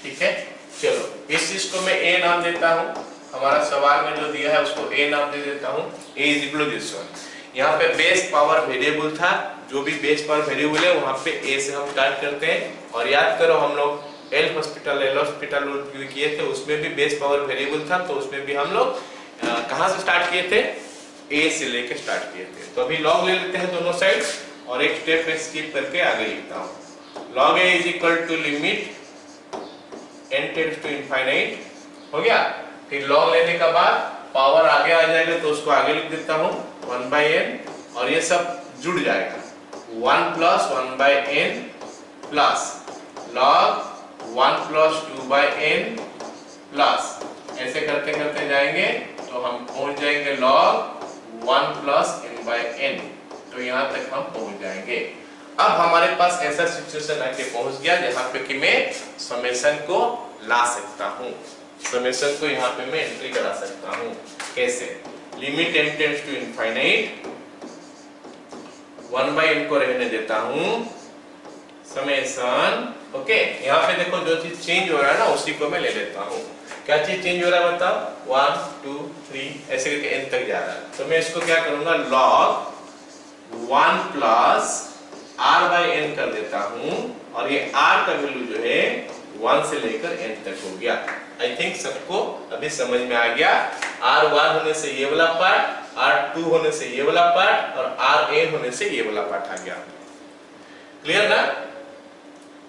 Speaker 1: ठीक है, चलो इस चीज को मैं a नाम देता हूँ, हमारा सवाल में जो दिया है उसको a नाम दे देता हूँ। a is equal to this one. यहाँ पे बेस पावर वेरिएबल था, जो भी बेस पावर वेरिएबल है वहाँ पे a से हम स्टार्ट करते हैं। और याद करो हम लोग एल हॉस्पिटल किए थे, उसमें भी बेस पावर वेरिएबल था, तो उसमें भी हम लोग कहाँ से स्टार्ट किए थे, a से लेके स्टार्ट किए थे। तो अभी लॉग ले लेते हैं दोनों साइड और एक स्टेप में स्किप करके आगे लिखता हूँ। Log a is equal to limit n tends to infinite, हो गया। फिर लॉग लेने के बाद पावर आगे आ जाएगा तो उसको आगे लिख देता हूँ 1/n और ये सब जुड़ जाएगा 1+1/n plus log 1+2/n plus, ऐसे करते करते जाएंगे तो हम पहुंच जाएंगे लॉग 1+n/n। तो यहाँ तक हम पहुंच जाएंगे। अब हमारे पास ऐसा सिचुएशन आके पहुंच गया जहाँ पे कि मैं समेशन को ला सकता हूँ, समेशन को यहाँ पे मैं एंट्री करा सकता हूँ। कैसे, limit n tends to infinite 1/n को रहने देता हूँ, समेशन, ओके। यहाँ पे देखो जो चीज चेंज हो रहा है ना उसी को मैं ले लेता हूँ। क्या चीज चेंज हो रहा है बताओ, 1 2 3 ऐसे करके n तक जा रहा है। तो मैं इसको क्या करूंगा, लॉग 1+r/n कर देता हूँ और ये r का वैल्यू जो है 1 से लेकर n तक हो गया। आई थिंक सबको अभी समझ में आ गया। r1 होने से ये वाला पार्ट, r2 होने से ये वाला पार्ट और rn होने से ये वाला पार्ट आ गया। क्लियर ना?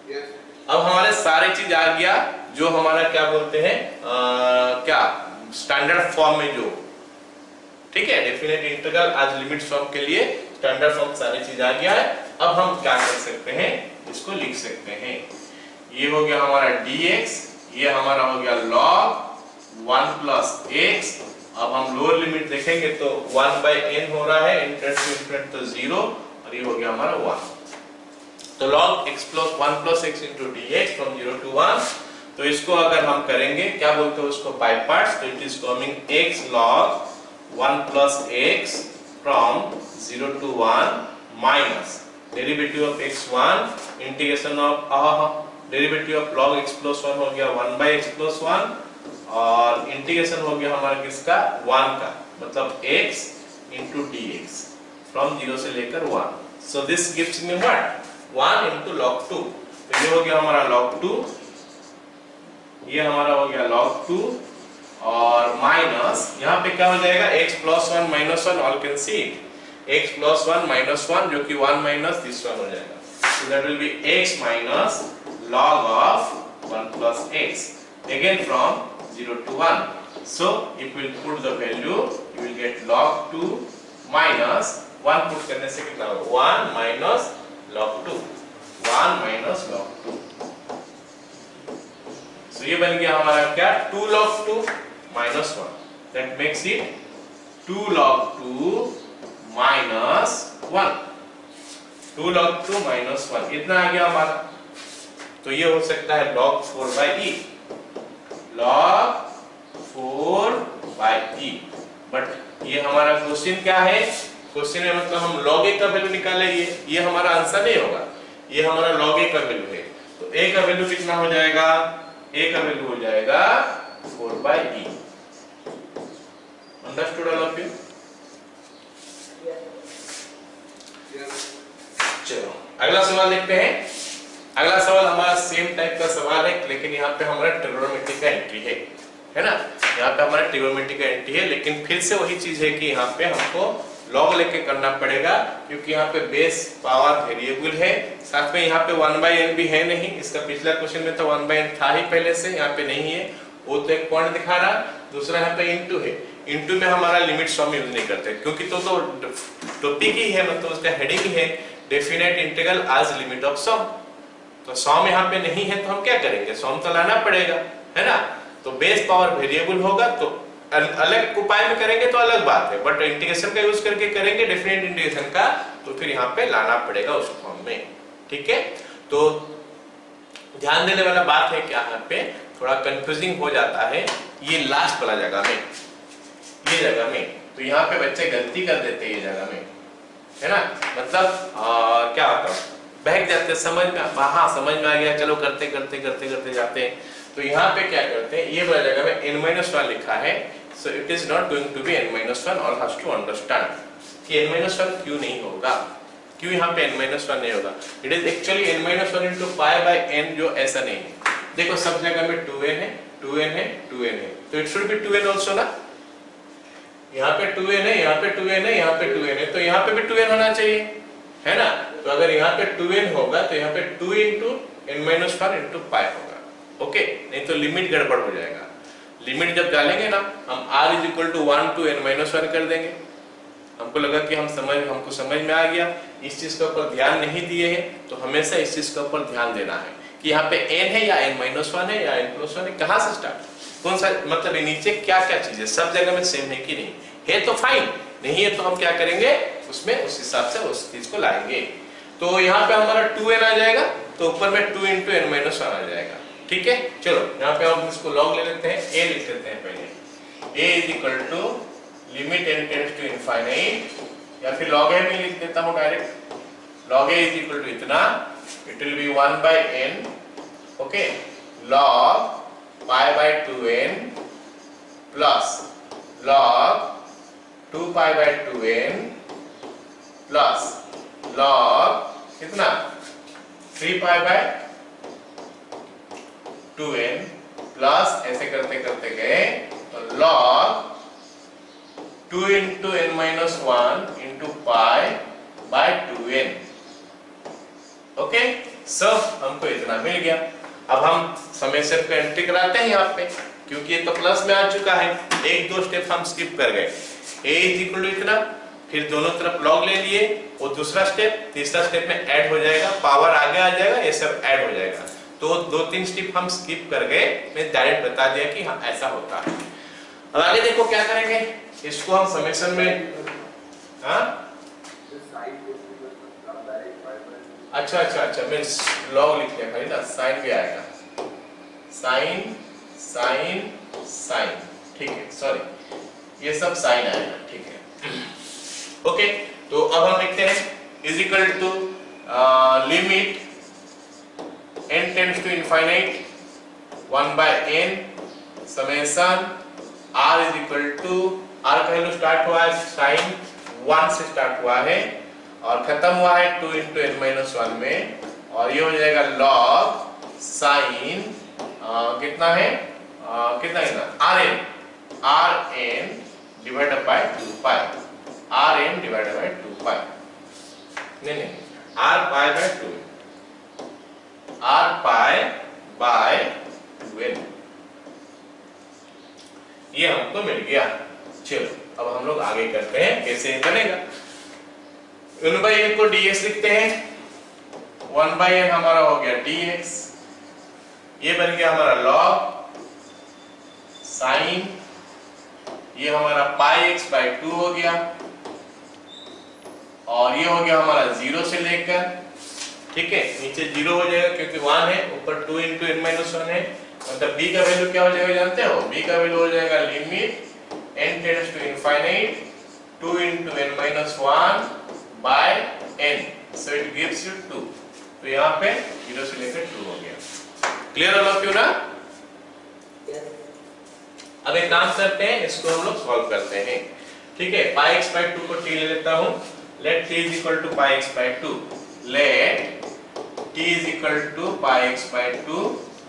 Speaker 1: yes. अब हमारे सारे चीज आ गया जो हमारा क्या बोलते हैं क्या स्टैंडर्ड फॉर्म में जो, ठीक है, डेफिनेट इंटीग्रल आज लिमिट फॉर्म के लिए स्टैंडर्ड फॉर्म सारी चीज आ गया है। अब हम क्या कर सकते हैं, इसको लिख सकते हैं। ये हो गया हमारा dx, ये हमारा हो गया log 1+x। अब हम लोअर लिमिट देखेंगे तो 1/n हो रहा है, इंफिनिटी तो 0 और ये हो गया हमारा 1। तो log x + 1+x into dx from 0 to 1। तो इसको अगर हम करेंगे क्या बोलते हैं उसको बाय पार्ट्स, तो it is coming x log 1 plus x from 0 to 1 minus derivative of x1 integration of derivative of log x plus 1 हो गया 1 by x plus 1 और इंटीग्रेशन हो गया हमारा किसका 1 का मतलब x into dx from 0 से लेकर 1. So this gives me what 1 into log 2. तो ये हो गया हमारा log 2, ये हमारा हो गया log 2 और माइनस यहाँ पे क्या हो जाएगा x plus 1 minus 1 all can see x plus 1 minus 1 जो कि 1 minus this one हो जाएगा. So that will be x minus log of 1 plus x again from 0 to 1. So if we put the value you will get log 2 minus 1 put करने से कितना होगा 1 minus log 2 1 minus log 2. So ये बन गया हमारा क्या 2 log 2 minus 1 that makes it 2 log 2 minus 1 2 log 2 minus 1 इतना आ गया हमारा. तो ये हो सकता है log 4 by e log 4 by e. But ये हमारा क्वेश्चन क्या है क्वेश्चन में मतलब हम log a का वैल्यू निकाले ये हमारा आंसर नहीं होगा ये हमारा log a का वैल्यू है. तो a का वैल्यू कितना हो जाएगा a का वैल्यू हो जाएगा 4 by e. Understood all of you? चलो अगला सवाल देखते हैं. अगला सवाल हमारा सेम टाइप का सवाल है लेकिन यहाँ पे हमारा ट्रिग्नोमेट्री का एंट्री है ना. यहाँ पे हमारा ट्रिग्नोमेट्री का एंट्री है लेकिन फिर से वही चीज है कि यहाँ पे हमको लॉग लेके करना पड़ेगा क्योंकि यहाँ पे बेस पावर वेरिएबल है. साथ में यहाँ पे 1/n भी है नहीं. इसका पिछला क्वेश्चन में तो 1/n था ही पहले से यहाँ पे नहीं है वो तो एक पॉइंट दिखा रहा. दूसरा यहाँ पे इनटू है. इनटू में हमारा लिमिट सम यूज नहीं करते क्योंकि तो टॉपिक ही है मतलब उसका हेडिंग ही है definite integral as limit of sum. तो सम यहाँ पे नहीं है तो हम क्या करेंगे सम तो लाना पड़ेगा है ना. तो बेस पावर वेरिएबल होगा तो अलग उपाय में करेंगे तो अलग बात है बट इंटीग्रेशन का यूज करके करेंगे डेफिनेट इंटीग्रेशन का तो फिर यहाँ पे लाना पड़ेगा उस फॉर्म में. ठीक है तो ध्यान देने वाला बात है कि यहाँ पे थोड़ा कंफ्यूजिंग हो जाता है ये लास्ट वाला जगह में ये जगह में. तो यहाँ पे बच्चे गलती कर देते हैं ये जगह में है ना मतलब क्या होता है बहक जाते समझ में हाँ समझ में आ गया चलो करते करते करते करते जाते हैं. तो यहाँ पे क्या करते हैं ये वाला जगह में n-1 लिखा है so it is not going to be n-1 all has to understand कि n-1 क्यों नहीं होगा क्यों यहाँ पे n-1 नहीं होगा. It is actually n-1 into pi by n जो ऐसा नहीं है. देखो सब जगह में 2n है 2n है 2n है तो it should be 2n also ना. यहाँ पे 2n है यहाँ पे 2n है यहाँ पे 2n है तो यहाँ पे भी 2n होना चाहिए है ना. तो अगर यहाँ पे 2n होगा तो यहाँ पे 2 into n-1 into pi होगा. ओके नहीं तो लिमिट गड़बड़ हो जाएगा. लिमिट जब डालेंगे ना हम r is equal to 1 to n-1 कर देंगे. हमको लगा कि हमको समझ में आ गया. इस चीज के ऊपर ध्यान नहीं दिए हैं तो हमेशा इस चीज के ऊपर ध्यान देना है कि यहाँ पे n है या n-1 है या n+1 है कहाँ से स्टार्ट कौन सा मतलब नीचे क्या क्या चीज है सब जगह में सेम है कि नहीं है तो फाइन नहीं है तो हम क्या करेंगे उसमें उस हिसाब से उस चीज को लाएंगे. तो यहाँ पे हमारा 2n आ जाएगा तो ऊपर में 2 into n-1 आ जाएगा. ठीक है चलो यहाँ पे हम इसको लॉग ले लेते हैं a लिख लेते हैं पहले a is equal to limit n tends to infinite या फिर log a में लिख देता हूँ direct. log a is equal to इतना it will be 1 by n okay log pi by 2n plus log 2 pi by 2n plus log कितना 3 pi by 2n plus ऐसे करते करते गए तो log 2 into n-1 into pi by 2n. Okay so हमको इतना मिल गया. अब हम समेशन को एंट्री कराते हैं यहाँ पे क्योंकि ये तो प्लस में आ चुका है. एक दो स्टेप हम स्किप कर गए. a is equal to इतना फिर दोनों तरफ log ले लिए और दूसरा स्टेप तीसरा स्टेप में ऐड हो जाएगा पावर आगे आ जाएगा ये सब ऐड हो जाएगा. तो 2-3 स्टेप हम स्किप कर गए. मैं डायरेक्ट बता दिया कि हाँ ऐसा होता है. अब आगे देखो क्या करेंगे इसको हम समेशन में हाँ अच्छा मैं लॉग लिख लिया खाली ना साइन भी आएगा साइन ठीक है सॉरी ये सब साइन आएगा, ठीक है। ओके, तो अब हम लिखते हैं is equal to limit n tends to infinite 1 by n summation r is equal to, r का वैल्यू स्टार्ट हुआ है साइन 1 से स्टार्ट हुआ है और खत्म हुआ है 2 into n minus 1 में, और ये हो जाएगा log साइन कितना है कितना rn divided by 2 pi, rn divided by 2 पाई, नहीं r pi by 2, r pi by 2n, ये हमको मिल गया। चलो अब हम लोग आगे करते हैं कैसे बनेगा। 1 by n को dx लिखते हैं, 1 by n हमारा हो गया dx, ये बन गया हमारा log साइन, ये हमारा पाई x by 2 हो गया, और ये हो गया हमारा 0 से लेकर, ठीक है, नीचे 0 हो जाएगा क्योंकि 1 है, ऊपर 2 into n minus 1 है, मतलब b का वैल्यू क्या हो जाएगा जानते हो, b का वैल्यू हो जाएगा limit n tends to infinite 2 into n minus 1 by n, so it gives you 2, तो यहाँ पे 0 से लेकर 2 हो गया। क्लियर हो क्यों ना? अब एक काम करते हैं, इसको हम लोग सॉल्व करते हैं, ठीक है। पाई x by 2 को t ले लेता हूँ, let t is equal to pi x by 2, let t is equal to pi x by 2,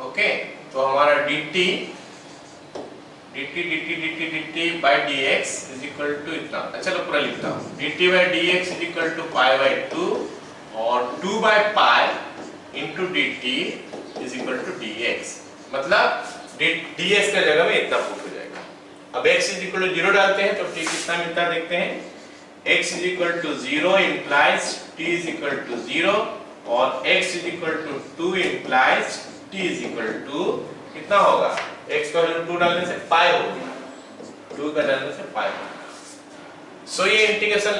Speaker 1: okay, तो हमारा dt by dx is equal to इतना, चलो पूरा लिखता हूँ, dt by dx is equal to pi by 2 और 2 by pi into dt is equal to dx, मतलब dx का जगह में इतना पुट हो जाएगा। अब x is equal to 0 डालते हैं तो t कितना मिलता है देखते हैं, x is equal to 0 implies t is equal to 0 और x is equal to 2 implies t is equal to कितना होगा, x का वैल्यू 2 डालने से पाई हो गया, 2 का डालने से पाई होगा। सो ये इंटीग्रेशन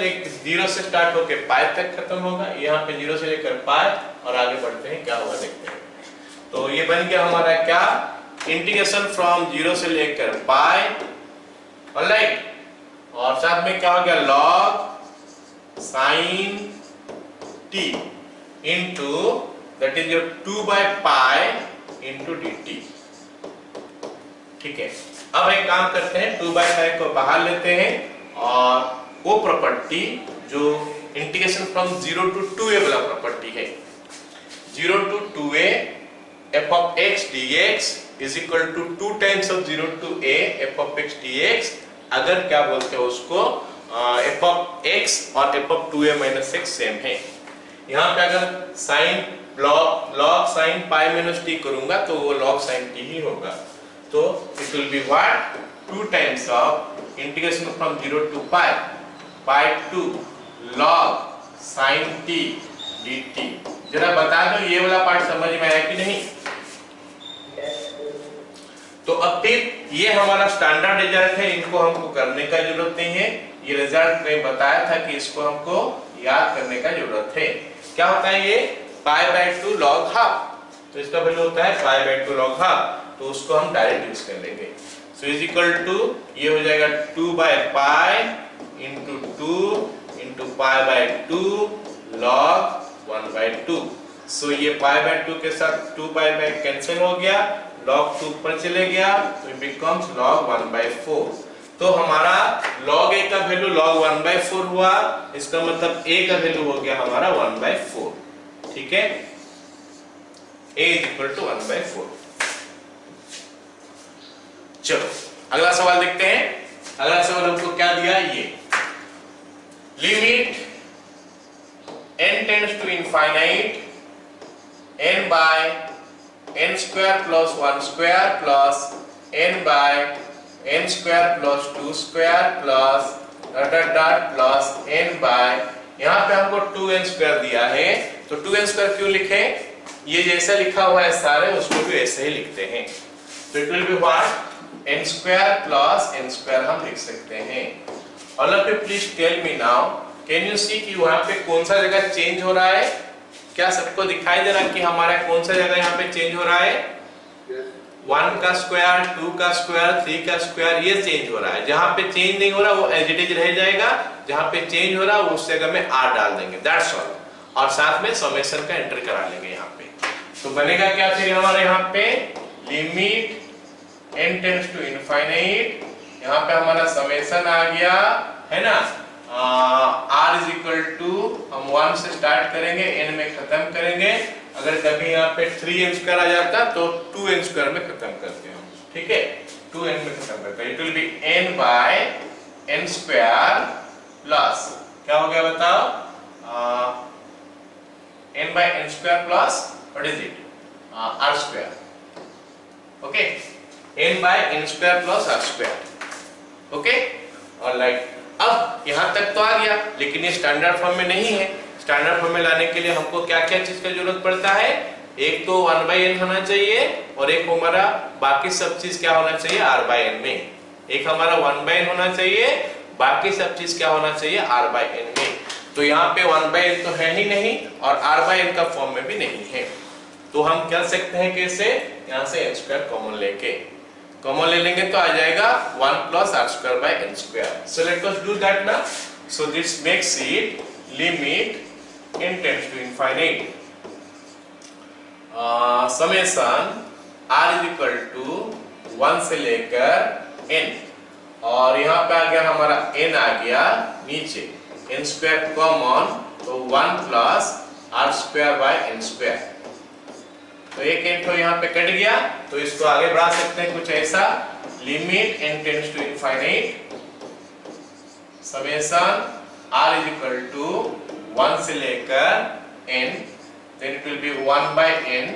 Speaker 1: 0 से स्टार्ट होकर पाई तक खत्म होगा, यहाँ पे 0 से लेकर पाई, और आगे बढ़ते हैं क्या होगा देखते हैं। तो ये बन गया हमारा क्या, इंटीग्रेशन फ्रॉम 0 से लेकर पाई, ऑलराइट, और साथ में क्या हो गया log sin t into that is your 2 by pi into dt, ठीक है। अब एक काम करते हैं, 2 by pi को बाहर लेते हैं और वो प्रॉपर्टी जो इंटीग्रेशन फ्रॉम 0 to 2a वाला प्रॉपर्टी है, 0 to 2a f of x dx is equal to 2 times of 0 to a f of x dx, अगर क्या बोलते हैं उसको f of x और f of 2a minus x same है। यहाँ पे अगर sign log sin pi minus t करूंगा तो वो log sin t ही होगा, तो it will be what 2 times of integration from 0 to pi by 2 log sin t dt। जरा बता दो ये वाला पार्ट समझ में आया कि नहीं? तो अब फिर ये हमारा स्टैंडर्ड रिजल्ट है, इनको हमको करने का जरूरत नहीं है, ये रिजल्ट में बताया था कि इसको हमको याद करने का जरूरत है। क्या होता है ये पाई बाय 2 log हाफ, तो इसका वैल्यू होता है पाई बाय 2 log हाफ, तो उसको हम डायरेक्ट यूज कर लेंगे। सो इज इक्वल टू ये हो जाएगा 2 by pi into 2 into pi by 2 log 1 by 2। सो ये पाई बाय 2 के साथ 2 पाई बाय कैंसिल हो गया, log 2 ऊपर चले गया, तो it becomes log 1 by 4। तो हमारा log a का वैल्यू log 1 by 4 हुआ, इसका मतलब a का वैल्यू हो गया हमारा 1 by 4, ठीक है, a is equal to 1 by 4। चलो अगला सवाल देखते हैं। अगला सवाल हमको क्या दिया, ये limit n tends to infinite n by n square plus 1 square plus n by n square plus 2 square plus plus n by, यहाँ पे हमको 2n square दिया है, तो 2n square क्यों लिखे, ये जैसा लिखा हुआ है सारे उसको भी ऐसे ही लिखते हैं, तो it will be what n square plus n square हम लिख सकते हैं। All of you please tell me now, can you see कि वहां पे कौन सा जगह चेंज हो रहा है? क्या सबको दिखाई दे रहा है कि हमारा कौन सा जगह यहाँ पे चेंज हो रहा है? 1 का स्क्वायर, 2 का स्क्वायर, 3 का स्क्वायर, ये चेंज हो रहा है। जहां पे चेंज नहीं हो रहा वो एज इट इज रह जाएगा, जहां पे चेंज हो रहा है उस जगह में r डाल देंगे, दैट्स ऑल। और साथ में समेशन का एंट्री करा लेंगे यहाँ पे। तो बनेगा क्या फिर हमारे यहाँ पे, limit n tends to infinite, यहाँ पे हमारा समेशन आ गया है ना, r इज इक्वल टू, हम 1 से स्टार्ट करेंगे, n में खत्म करेंगे। अगर कभी यहाँ पे 3n स्क्वायर आ जाता तो 2n स्क्वायर में खत्म करते हैं, ठीक है, 2n में खत्म करते हैं। It will be n by n square plus, क्या हो गया बताओ, n by n square plus what is it, r square, okay, n by n square plus r square, okay, alright. अब यहाँ तक तो आ गया, लेकिन ये स्टैंडर्ड फॉर्म में नहीं है। स्टैंडर्ड फॉर्म में लाने के लिए हमको क्या क्या चीज का जरूरत पड़ता है, एक तो 1/n होना चाहिए और एक हमारा बाकी सब चीज क्या होना चाहिए, r/n में। एक हमारा 1/n होना चाहिए, बाकी सब चीज क्या होना चाहिए, r/n में। तो यहाँ पे 1/n तो है ही नहीं और r/n का फॉर्म में भी नहीं है। तो हम कर सकते हैं कैसे, यहाँ से n स्क्वायर कॉमन लेके, कॉमन ले लेंगे तो आ जाएगा 1 plus r square by n square. So let us do that ना। So this makes it limit n tends to infinite summation r is equal to 1 से लेकर n, और यहाँ पे आ गया हमारा n आ गया नीचे, n स्क्वायर कॉमन, तो 1 plus r square by n square. तो एक n तो यहाँ पे कट गया, तो इसको आगे बढ़ा सकते हैं कुछ ऐसा, limit n tends to infinite summation r is equal to 1 से लेकर n, then it will be 1 by n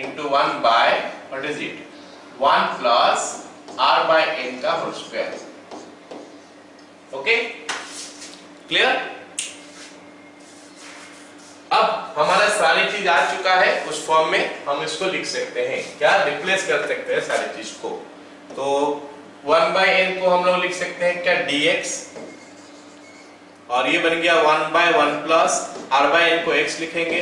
Speaker 1: into 1 by what is it, 1 plus r by n का होल स्क्वायर, ओके, क्लियर। अब हमारा सारी चीज आ चुका है उस फॉर्म में, हम इसको लिख सकते हैं, क्या रिप्लेस कर सकते हैं सारी चीज को। तो 1 by n को हम लोग लिख सकते हैं क्या, dx, और ये बन गया 1 by 1 plus r by n को x लिखेंगे।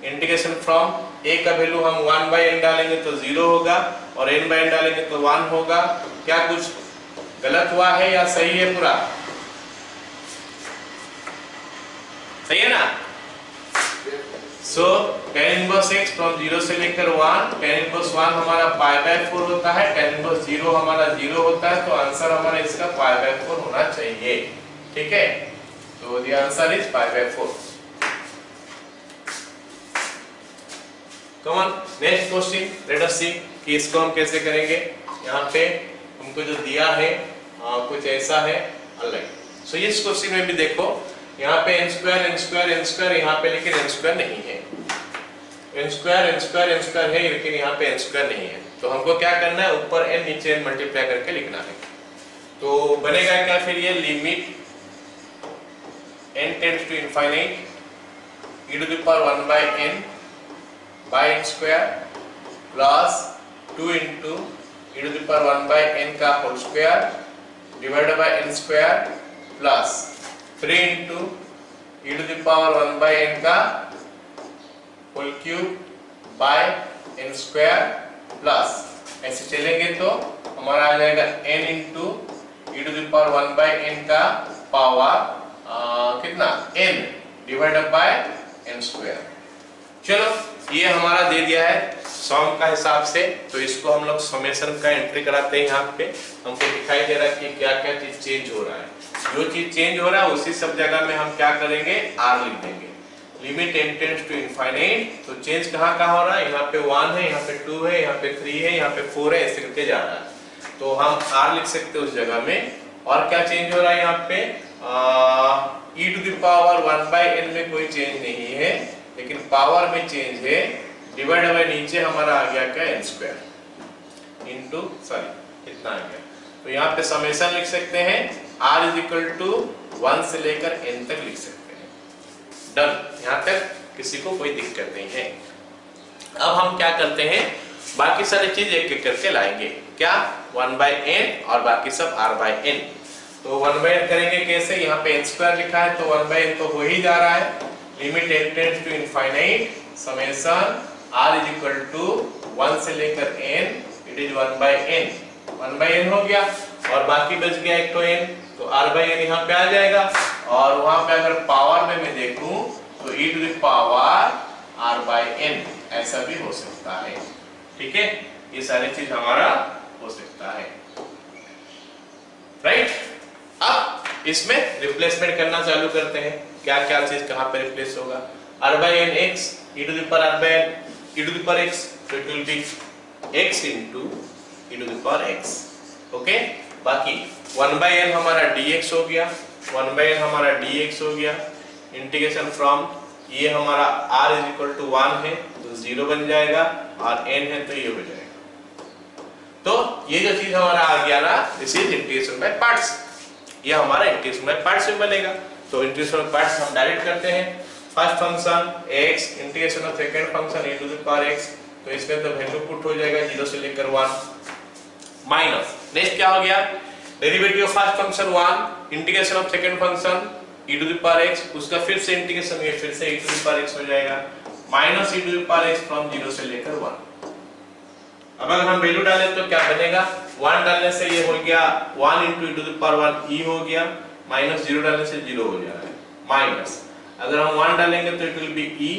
Speaker 1: इंटीग्रेशन फ्रॉम a का वैल्यू हम 1 by n डालेंगे तो 0 होगा और n by n डालेंगे तो 1 होगा। क्या कुछ गलत हुआ है या सही है पूरा, सही है ना। सो tan इनवर्स x फ्रॉम 0 से लेकर 1, tan इनवर्स 1 हमारा π/4 होता है, tan इनवर्स 0 हमारा 0 होता है, तो आंसर हमारा इसका π/4 होना चाहिए, ठीक है। तो the answer is π/4। Come on, next question, let us see कि इसको हम कैसे करेंगे। यहाँ पे हमको जो दिया है कुछ ऐसा है, ऑलराइट। सो इस क्वेश्चन में भी देखो, यहाँ पे n square n square n square, यहाँ पे लेकिन n स्क्वायर नहीं है, n square n square n square है लेकिन यहाँ पे n स्क्वायर नहीं है। तो हमको क्या करना है, ऊपर n नीचे n मल्टीप्लाई करके लिखना है। तो बनेगा क्या फिर, ये limit n tends to infinite e to the power 1 by n by n square plus 2 into e to the power 1 by n का whole square divided by n square plus 3 into e to the power 1 by n का whole cube by n square plus, ऐसे चलेंगे तो हमारा आ जाएगा n into e to the power 1 by n का power कितना, n divided by n square. चलो ये हमारा दे दिया है सम का हिसाब से, तो इसको हम लोग समेशन का एंट्री कराते हैं। यहाँ पे हमको दिखाई दे रहा है कि क्या क्या चीज चेंज हो रहा है, जो चीज चेंज हो रहा है उसी सब जगह में हम क्या करेंगे, r लिख देंगे। Limit n tends to infinite, तो चेंज कहाँ कहाँ हो रहा है, यहाँ पे 1 है, यहाँ पे 2 है, यहाँ पे 3 है, यहाँ पे 4 है, ऐसे करके जा रहा है। तो हम r लिख सकते हैं उस जगह में। और क्या चेंज हो रहा है यहाँ पे, e to the power 1 by n में कोई चेंज नहीं है, लेकिन पावर में चेंज है, डिवाइड बाय नीचे हमारा आ गया क्या, n स्क्वायर इनटू, सॉरी इतना आ गया। तो यहाँ पे समेशन लिख सकते हैं, r इज इक्वल टू 1 से लेकर n तक लिख सकते हैं। डन, यहाँ तक किसी को कोई दिक्कत नहीं है। अब हम क्या करते हैं, बाकी सारी चीज एक एक करके लाएंगे, क्या 1 by n और बाकी सब r by n। तो 1 by n करेंगे कैसे, यहाँ पे n स्क्वायर लिखा है तो 1 by n तो हो ही जा रहा है। Limit n tends to infinite summation r is equal to 1 से लेकर n it is 1 by n, 1 by n हो गया और बाकी बच गया एक तो n, तो r by n यहाँ पे आ जाएगा और वहां पे अगर पावर में मैं देखूं तो e to the power r by n ऐसा भी हो सकता है। ठीक है, ये सारी चीज हमारा हो सकता है, राइट। अब इसमें रिप्लेसमेंट करना चालू करते हैं, क्या क्या चीज कहां पे रिप्लेस होगा। r by n x e to the power r by n e to the power x, so it will be x into e to the power x, okay. बाकी 1 by n हमारा dx हो गया, 1 by n हमारा dx हो गया, integration from ये हमारा r is equal to 1 है तो 0 बन जाएगा और n है तो ये हो जाएगा। तो ये जो चीज हमारा आ गया ना, this is integration by parts, ये हमारा इंटीग्रेशन बाय पार्ट्स में बनेगा। तो इंटीग्रेशन बाय पार्ट्स हम डायरेक्ट करते हैं, first function x integration of second function e to the power x, तो इसमें तो वैल्यू पुट हो जाएगा 0 से लेकर 1 माइनस नेक्स्ट क्या हो गया, derivative of first function 1 integration of second function e to the power x, उसका फिर से इंटीग्रेशन ये फिर से e to the power x हो जाएगा minus e to the power x from 0 से लेकर 1। अब अगर हम वैल्यू डालें तो क्या बनेगा, 1 डालने से ये हो गया 1 into e to the power 1 e हो गया, माइनस 0 डालने से 0 हो जा रहा है, माइनस अगर हम 1 डालेंगे तो it will B e,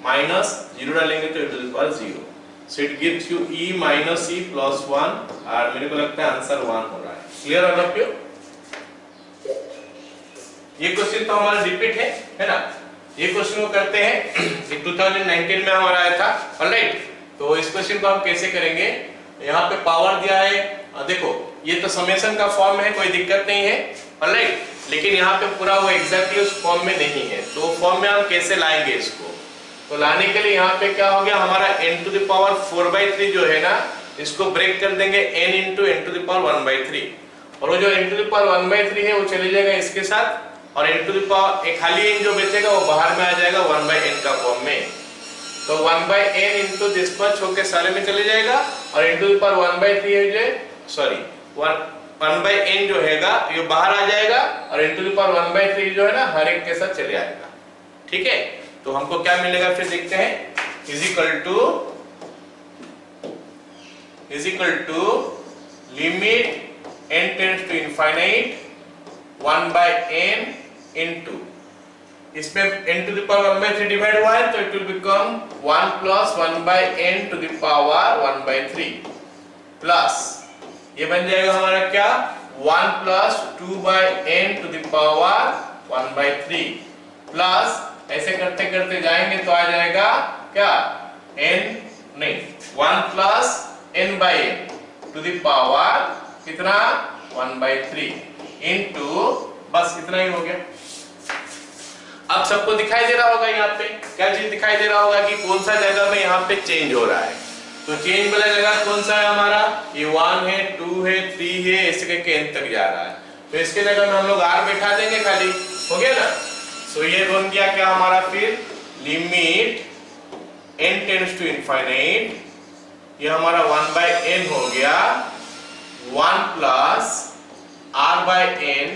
Speaker 1: minus 0 डालेंगे तो e to the power 0, so it gives you e minus e plus 1 और मेरे को लगता है आंसर 1 हो रहा है। Clear all of you? ये क्वेश्चन तो हमारा रिपीट है ना, ये क्वेश्चन को करते हैं, ये 2019 में हमारा आया था, ऑलराइट। तो इस क्वेश्चन को हम कैसे करेंगे, यहाँ पे पावर दिया है, देखो ये तो समेशन का फॉर्म है, कोई दिक्कत नहीं है, ऑलराइट, लेकिन यहाँ पे पूरा वो एग्जैक्टली उस फॉर्म में नहीं है, तो फॉर्म में हम कैसे लाएंगे इसको, तो लाने के लिए यहाँ पे क्या हो गया हमारा n to the power 4/3 जो है ना, इसको ब्रेक कर देंगे n into n to the power 1/3, और वो जो n to the power 1/3 है वो चले जाएगा इसके साथ, और n to the power एक खाली n जो बचेगा वो बाहर में आ जाएगा 1 by n का फॉर्म में, तो 1 by n into this much होके सारे में चले जाएगा और n to the power 1/3 है जो सॉरी 1 by n जो हैगा ये बाहर आ जाएगा और n to the power 1/3 जो है ना हर एक के साथ चले आएगा। ठीक है, तो हमको क्या मिलेगा फिर देखते हैं, is equal to limit n tends to infinite 1 by n into, इसमें n to the power 1/3 divide हुआ है तो it will become 1 plus 1 by n to the power 1/3 plus ये बन जाएगा हमारा क्या 1 plus 2 by n to the power 1/3 plus ऐसे करते करते जाएंगे तो आ जाएगा क्या n नहीं 1 plus n by n to the power कितना 1/3 into, बस इतना ही हो गया। अब सबको दिखाई दे रहा होगा यहाँ पे क्या चीज दिखाई दे रहा होगा कि कौन सा जगह में यहाँ पे चेंज हो रहा है, तो चेंज वाला जगह कौन सा है हमारा, ये 1 है 2 है 3 है ऐसे करके n तक जा रहा है, तो इसके जगह में हम लोग r बैठा देंगे खाली, हो गया ना। सो ये बन गया क्या हमारा फिर limit n tends to infinite, ये हमारा 1 by n हो गया 1 plus r by n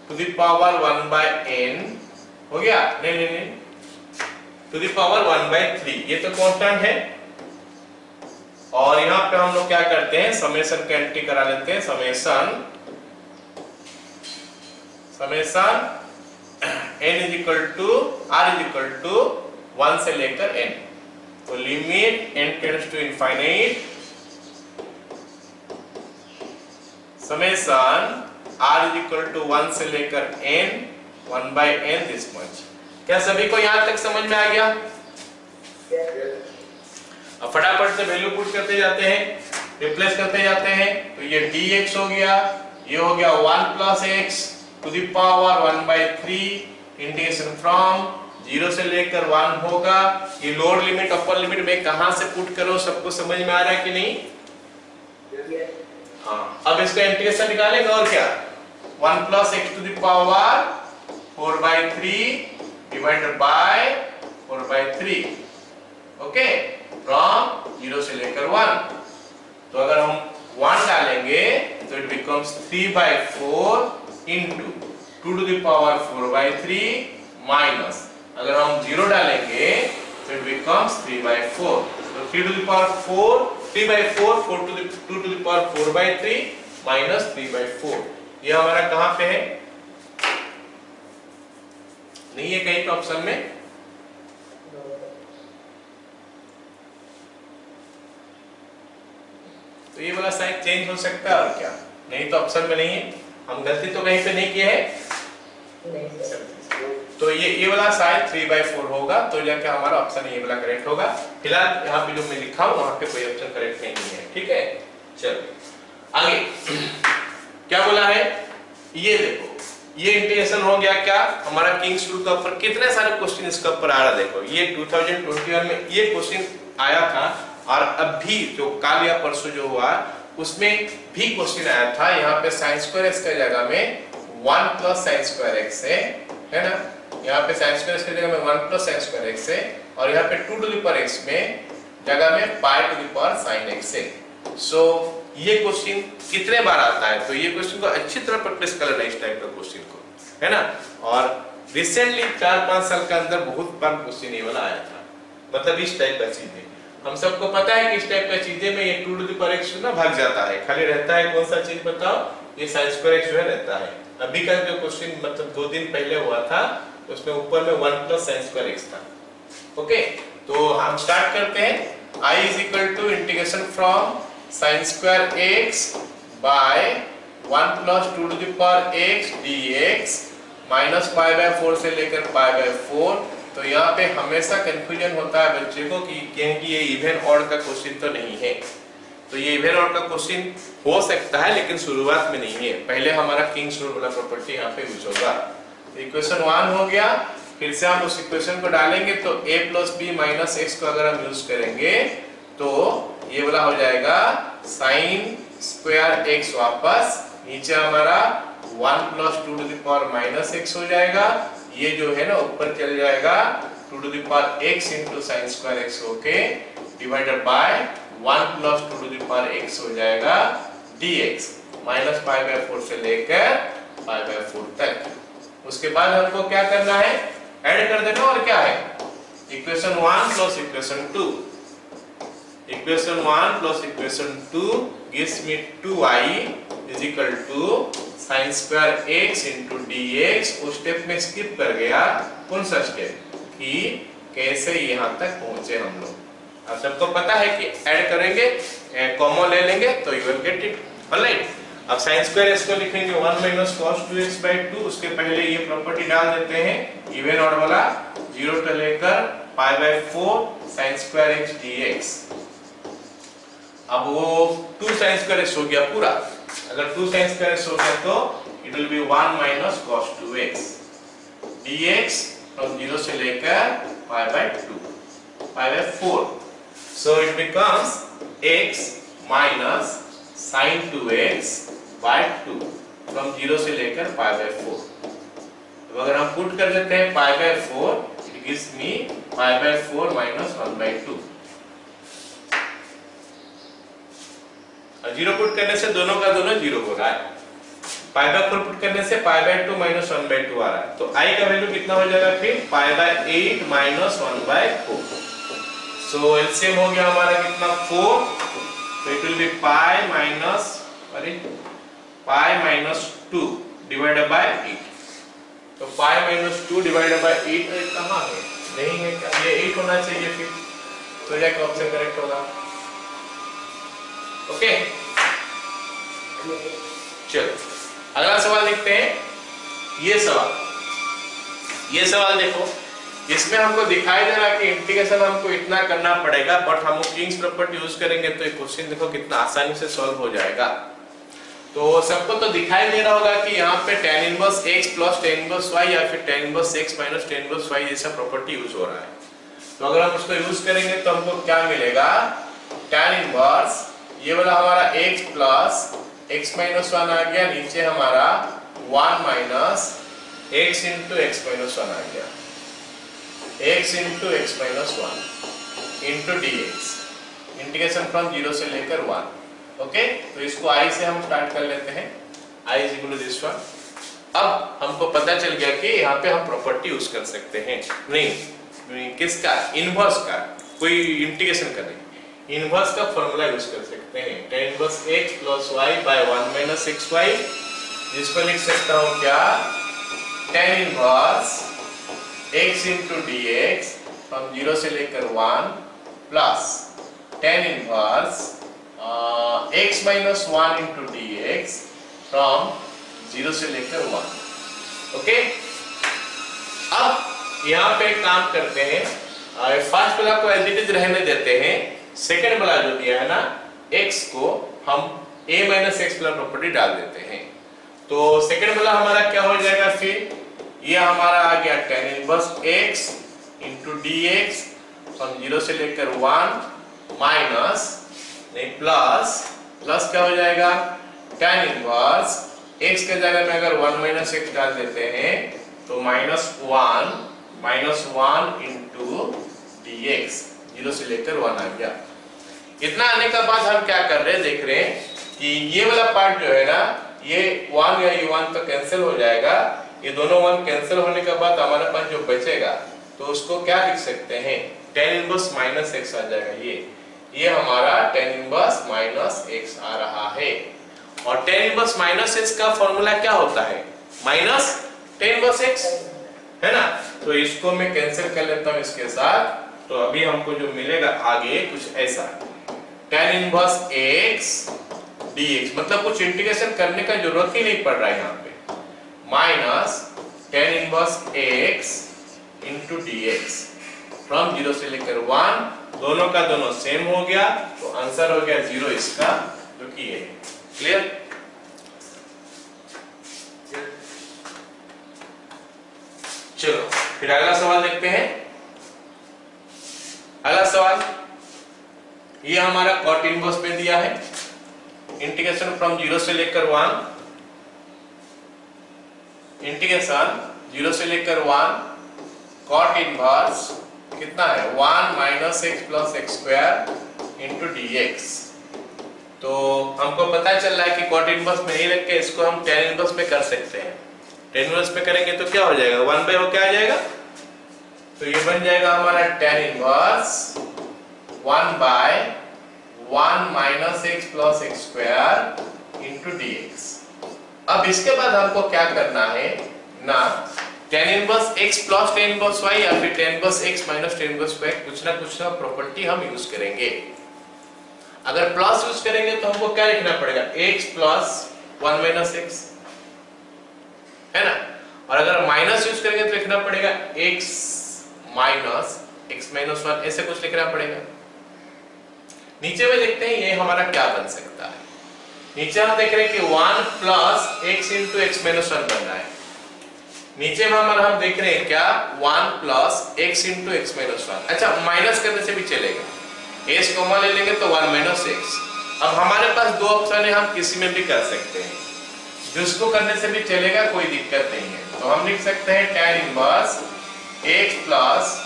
Speaker 1: to the power 1 by n हो गया, नहीं to the power 1/3, ये तो कांस्टेंट है, और यहाँ पे हम लोग क्या करते हैं समेशन का एंट्री करा लेते हैं, summation n is equal to r is equal to 1 से लेकर n, तो limit n tends to infinite summation r is equal to 1 से लेकर n 1 by n this much. क्या सभी को यहाँ तक समझ में आ गया? अब फटाफट से वैल्यू पुट करते जाते हैं, रिप्लेस करते जाते हैं, तो ये dx हो गया, ये हो गया 1 plus x to the power 1/3 integration from 0 से लेकर 1 होगा, ये लोअर लिमिट अपर लिमिट में कहां से पुट करो, सबको समझ में आ रहा है कि नहीं? हाँ, अब इसका इंटीग्रेशन निकालेंगे और क्या 1 plus x to the power 4/3 divided by 4/3, okay, from 0 से लेकर 1, तो अगर हम 1 डालेंगे तो it becomes 3/4 into 2 to the power 4/3 minus अगर हम 0 डालेंगे तो इट बिकम्स 3/4, तो 3 to the power 4 3/4 4 to the 2 to the power 4/3 minus 3/4 ये हमारा कहां पे है? नहीं है कहीं पे ऑप्शन में? तो ये वाला साइन चेंज हो सकता है और क्या, नहीं तो ऑप्शन में नहीं है। हम गलती तो कहीं पे नहीं किए हैं, तो ये वाला साइन 3/4 होगा, तो जाके हमारा ऑप्शन ये वाला करेक्ट होगा। फिलहाल यहाँ पे जो मैं लिखा हूँ वहां पे कोई ऑप्शन करेक्ट नहीं है, ठीक है। चलो आगे क्या बोला है, ये देखो ये इंटीग्रेशन हो गया क्या हमारा किंग्स रूल का ऊपर। कितने सारे क्वेश्चन इसके ऊपर आ रहा देखो, ये 2021 में ये क्वेश्चन आया था, और अभी जो कल या परसों जो हुआ उसमें भी क्वेश्चन आया था। यहाँ पे sin स्क्वायर x की जगह में 1 प्लस sin स्क्वायर x है ना, यहाँ पे sin स्क्वायर x की जगह में 1 प्लस sin स्क्वायर x है, और यहाँ पे 2 to the power x में जगह में pi to the power sin x है। सो ये क्वेश्चन कितने बार आता है, तो ये क्वेश्चन को अच्छी तरह प्रैक्टिस कर लेना इस टाइप का क्वेश्चन को, है ना। और रिसेंटली 4-5 साल के अंदर बहुत बार क्वेश्चन ये वाला आया था, मतलब इस टाइप का चीजें हम सबको पता है कि इस टाइप का चीजें में ये 2 to the power x ना भाग जाता है, खाली रहता है कौन सा चीज बताओ, ये sin स्क्वायर x जो है रहता है। अभी का जो क्वेश्चन मतलब 2 दिन पहले हुआ था उसमें ऊपर में 1 प्लस sin स्क्वायर x था। ओके, तो हम स्टार्ट करते हैं। I is equal to integration from sin square x by 1 plus 2 to the power x dx minus pi by 4 से लेकर pi by 4। तो यहाँ पे हमेशा कंफ्यूजन होता है बच्चे को कि क्योंकि ये इवन ऑड का क्वेश्चन तो नहीं है, तो ये इवन ऑड का क्वेश्चन हो सकता है लेकिन शुरुआत में नहीं है, पहले हमारा किंग्स रूल वाला प्रॉपर्टी यहाँ पे यूज होगा। इक्वेशन 1 हो गया, फिर से हम उस इक्वेशन को डालेंगे तो a plus b minus x को अगर हम यूज करेंगे तो ये वाला हो जाएगा साइन स्क्वायर एक्स, वापस नीचे हमारा 1 plus 2 to the power minus x हो जाएगा, ये जो है ना ऊपर चल जाएगा 2 to the power x into sine square x होके divided by 1 plus 2 to the power x हो जाएगा dx माइनस पाई बाय 4 से लेकर पाई बाय 4 तक। उसके बाद हमको क्या करना है, ऐड कर देना, और क्या है equation 1 plus equation 2, equation 1 plus equation 2 gives me 2i is equal to sin square x into dx। उस स्टेप में स्किप कर गया, कौन सा स्टेप कि कैसे यहाँ तक पहुंचे हम लोग। अब सबको पता है कि ऐड करेंगे कॉमन ले लेंगे तो you will get it, alright. अब sin स्क्वायर x को लिखेंगे 1 minus cos 2x by 2, उसके पहले ये प्रॉपर्टी डाल देते हैं इवन ऑड वाला, 0 से लेकर pi by 4 sin square x dx। अब वो 2 sin स्क्वायर x हो गया पूरा, अगर 2 sin स्क्वायर x हो गया तो it will B 1 minus cos 2x dx from 0 से लेकर pi by 2 pi by 4, so it becomes x minus sin 2x by 2 from 0 से लेकर पाई बाय 4। तो अगर हम पुट कर देते हैं pi by 4, it gives me pi by 4 minus 1 by 2। और 0 पुट करने से दोनों का दोनों 0 हो रहा है, पाई बाय 4 पुट करने से पाई बाय 2 minus 1 by 2 आ रहा है, तो i का वैल्यू कितना हो जाएगा फिर pi by 8 minus 1 by 4। So LCM हो गया हमारा कितना 4, तो it will B pi minus pi minus 2 divided by 8। तो पाई माइनस 2 डिवाइडेड बाय 8 कहाँ है, नहीं है क्या, ये 8 होना चाहिए फिर, तो जाके ऑप्शन करेक्ट होगा। ओके चलो अगला सवाल देखते हैं। ये सवाल देखो, इसमें हमको दिखाई दे रहा है कि इंटीग्रेशन हमको इतना करना पड़ेगा, बट हम किंग्स प्रॉपर्टी यूज करेंगे तो ये क्वेश्चन देखो कितना आसानी से सॉल्व हो जाएगा। तो सबको तो दिखाई दे रहा होगा कि यहाँ पे tan inverse x plus tan inverse y या फिर tan inverse x minus tan inverse y जैसा प्रॉपर्टी यूज हो रहा है। तो अगर हम उसको यूज करेंगे तो हमको क्या मिलेगा, tan इनवर्स ये वाला हमारा x प्लस x माइनस 1 आ गया, नीचे हमारा 1 minus x into x minus 1 आ गया, x into x minus 1 into dx, integration from 0 से लेकर 1। ओके, तो इसको i से हम स्टार्ट कर लेते हैं, i is equal to this one. अब हमको पता चल गया कि यहाँ पे हम प्रॉपर्टी यूज कर सकते हैं, नहीं किसका, इनवर्स का, कोई इंटीग्रेशन करें, इनवर्स का फॉर्मूला यूज कर सकते हैं, tan inverse x plus y by 1 minus xy, जिसको लिख सकता हूं क्या, tan inverse x into dx from 0 से लेकर 1 प्लस tan inverse x minus 1 into dx from 0 से लेकर 1। ओके, अब यहाँ पे काम करते हैं, फर्स्ट वाला को एज इट इज रहने देते हैं, सेकंड वाला जो दिया है ना x को हम a minus x plus property डाल देते हैं। तो सेकंड वाला हमारा क्या हो जाएगा, फिर ये हमारा आ गया tan inverse x into dx from 0 से लेकर 1 माइनस नहीं प्लस क्या हो जाएगा, tan इनवर्स x के जगह में अगर 1 माइनस एक्स डाल देते हैं तो माइनस वन इंटू dx 0 से लेकर 1 आ गया। इतना आने के बाद हम क्या कर रहे हैं, देख रहे हैं कि ये वाला पार्ट जो है ना, ये 1 या ये 1 तो कैंसिल हो जाएगा, ये दोनों 1 कैंसिल होने के बाद हमारे पास जो बचेगा तो उसको क्या लिख सकते हैं, tan इनवर्स माइनस x आ जाएगा। ये हमारा tan इनवर्स माइनस x आ रहा है। और tan इनवर्स माइनस x का फॉर्मूला क्या होता है, माइनस tan इनवर्स x, है ना। तो इसको मैं कैंसिल कर लेता हूं इसके साथ, तो अभी हमको जो मिलेगा आगे कुछ ऐसा, tan इनवर्स x dx, मतलब कुछ इंटीग्रेशन करने का जरूरत ही नहीं पड़ रहा है यहाँ पे, minus tan inverse x into dx from 0 से लेकर 1, दोनों का दोनों सेम हो गया, तो आंसर हो गया 0 इसका, जो कि ये है। क्लियर? चलो फिर अगला सवाल देखते हैं। अगला सवाल ये हमारा cot इनवर्स में दिया है, इंटीग्रेशन फ्रॉम 0 से लेकर 1, इंटीग्रेशन 0 से लेकर 1 cot इनवर्स कितना है, 1 minus x plus x square into dx। तो हमको पता चल रहा है कि cot इनवर्स में नहीं रख के इसको हम tan इनवर्स में कर सकते हैं। tan इनवर्स पे करेंगे तो क्या हो जाएगा, 1 बाय हो क्या आ जाएगा, तो ये बन जाएगा हमारा tan inverse 1 bye 1 minus x plus x square into dx। अब इसके बाद हमको क्या करना है ना, tan inverse x plus tan inverse y या फिर tan inverse x minus tan inverse y, कुछ ना प्रॉपर्टी हम यूज करेंगे। अगर प्लस यूज करेंगे तो हमको क्या लिखना पड़ेगा, x प्लस 1 माइनस x, है ना। और अगर माइनस यूज करेंगे तो लिखना पड़ेगा x माइनस x माइनस 1, ऐसे कुछ लिखना पड़ेगा। नीचे में देखते हैं ये हमारा क्या बन सकता है। नीचे हम देख रहे हैं कि 1 plus x into x minus 1 बन रहा है। नीचे में हमारा हम देख रहे हैं क्या, 1 plus x into x minus 1। अच्छा, माइनस करने से भी चलेगा, s कॉमा ले लेंगे तो 1 माइनस x। अब हमारे पास दो ऑप्शन है, हम किसी में भी कर सकते हैं, जिसको करने से भी चलेगा, कोई दिक्कत नहीं है। तो हम लिख सकते हैं tan inverse x plus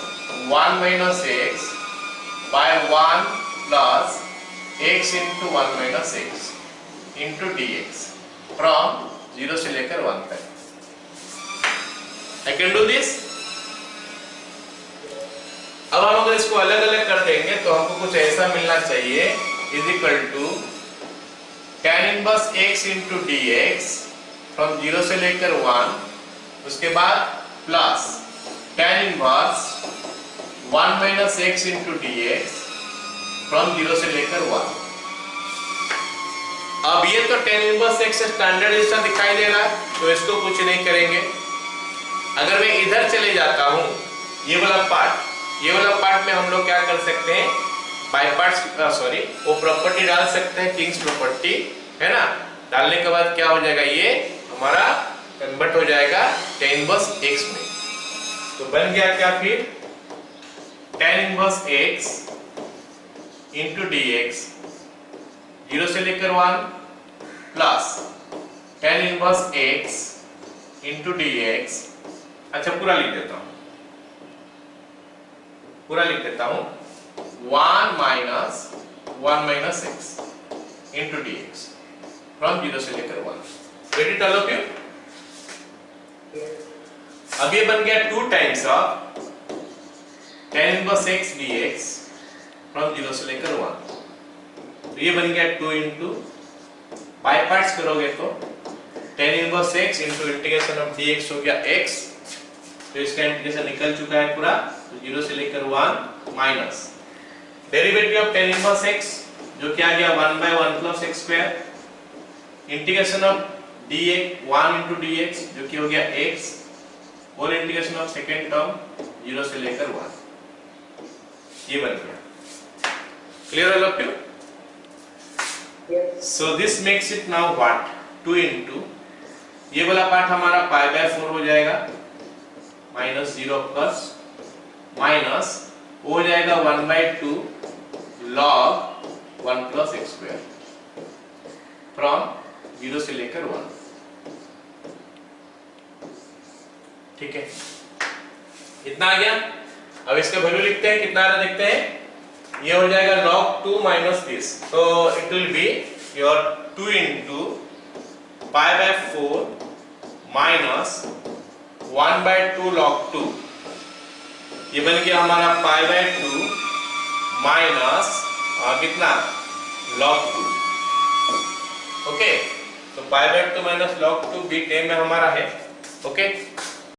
Speaker 1: 1 minus x by 1 plus x into 1 minus x into dx from 0 से लेकर 1 तक। I can do this। अब हम अगर इसको अलग अलग कर देंगे तो हमको कुछ ऐसा मिलना चाहिए, is equal to tan inverse x into dx from 0 से लेकर 1, उसके बाद plus tan inverse 1 minus x into dx from 0 से लेकर 1। अब ये तो tan इनवर्स x स्टैंडर्ड जैसा दिखाई दे रहा है, तो इसको कुछ नहीं करेंगे। अगर मैं इधर चले जाता हूं, ये वाला पार्ट में हम लोग क्या कर सकते हैं, बाय पार्ट्स वो प्रॉपर्टी डाल सकते हैं, किंग्स प्रॉपर्टी, है ना। डालने के बाद क्या हो जाएगा, ये हमारा कन्वर्ट हो जाएगा tan इनवर्स x में। तो बन गया क्या फिर, tan inverse x into dx 0 से लेकर 1 प्लस tan inverse x into dx। अच्छा, पूरा लिख देता हूं 1 minus 1 minus x into dx from 0 से लेकर 1। Get it all of you? अब ये बन गया 2 times of tan inverse x dx from 0 से लेकर 1। तो ये बन गया 2 इंटू, बाय पार्ट्स करोगे तो tan inverse x into integration of dx हो गया x, तो इसका इंटीग्रेशन निकल चुका है पूरा, तो 0 से लेकर 1 minus derivative of tan inverse x जो कि आ गया 1 by 1 plus x square, integration of dx 1 into dx जो कि हो गया x, और इंटीग्रेशन ऑफ सेकेंड टर्म 0 से लेकर 1, ये बन गया। Clear all of you? So this makes it now what? 2 into, ये वाला पार्ट हमारा पाई बाय 4 हो जाएगा, माइनस 0 प्लस माइनस हो जाएगा 1 by 2 log 1 plus x square from 0 से लेकर 1। ठीक है, इतना आ गया। अब इसका वैल्यू लिखते हैं, कितना आ रहा देखते हैं। ये हो जाएगा log 2 minus this, so it will be your 2 into pi by 4 minus 1 by 2 log 2, ये बन गया हमारा pi by 2 minus कितना log 2। ओके, तो pi by 2 minus log 2 बीट ए में हमारा है। ओके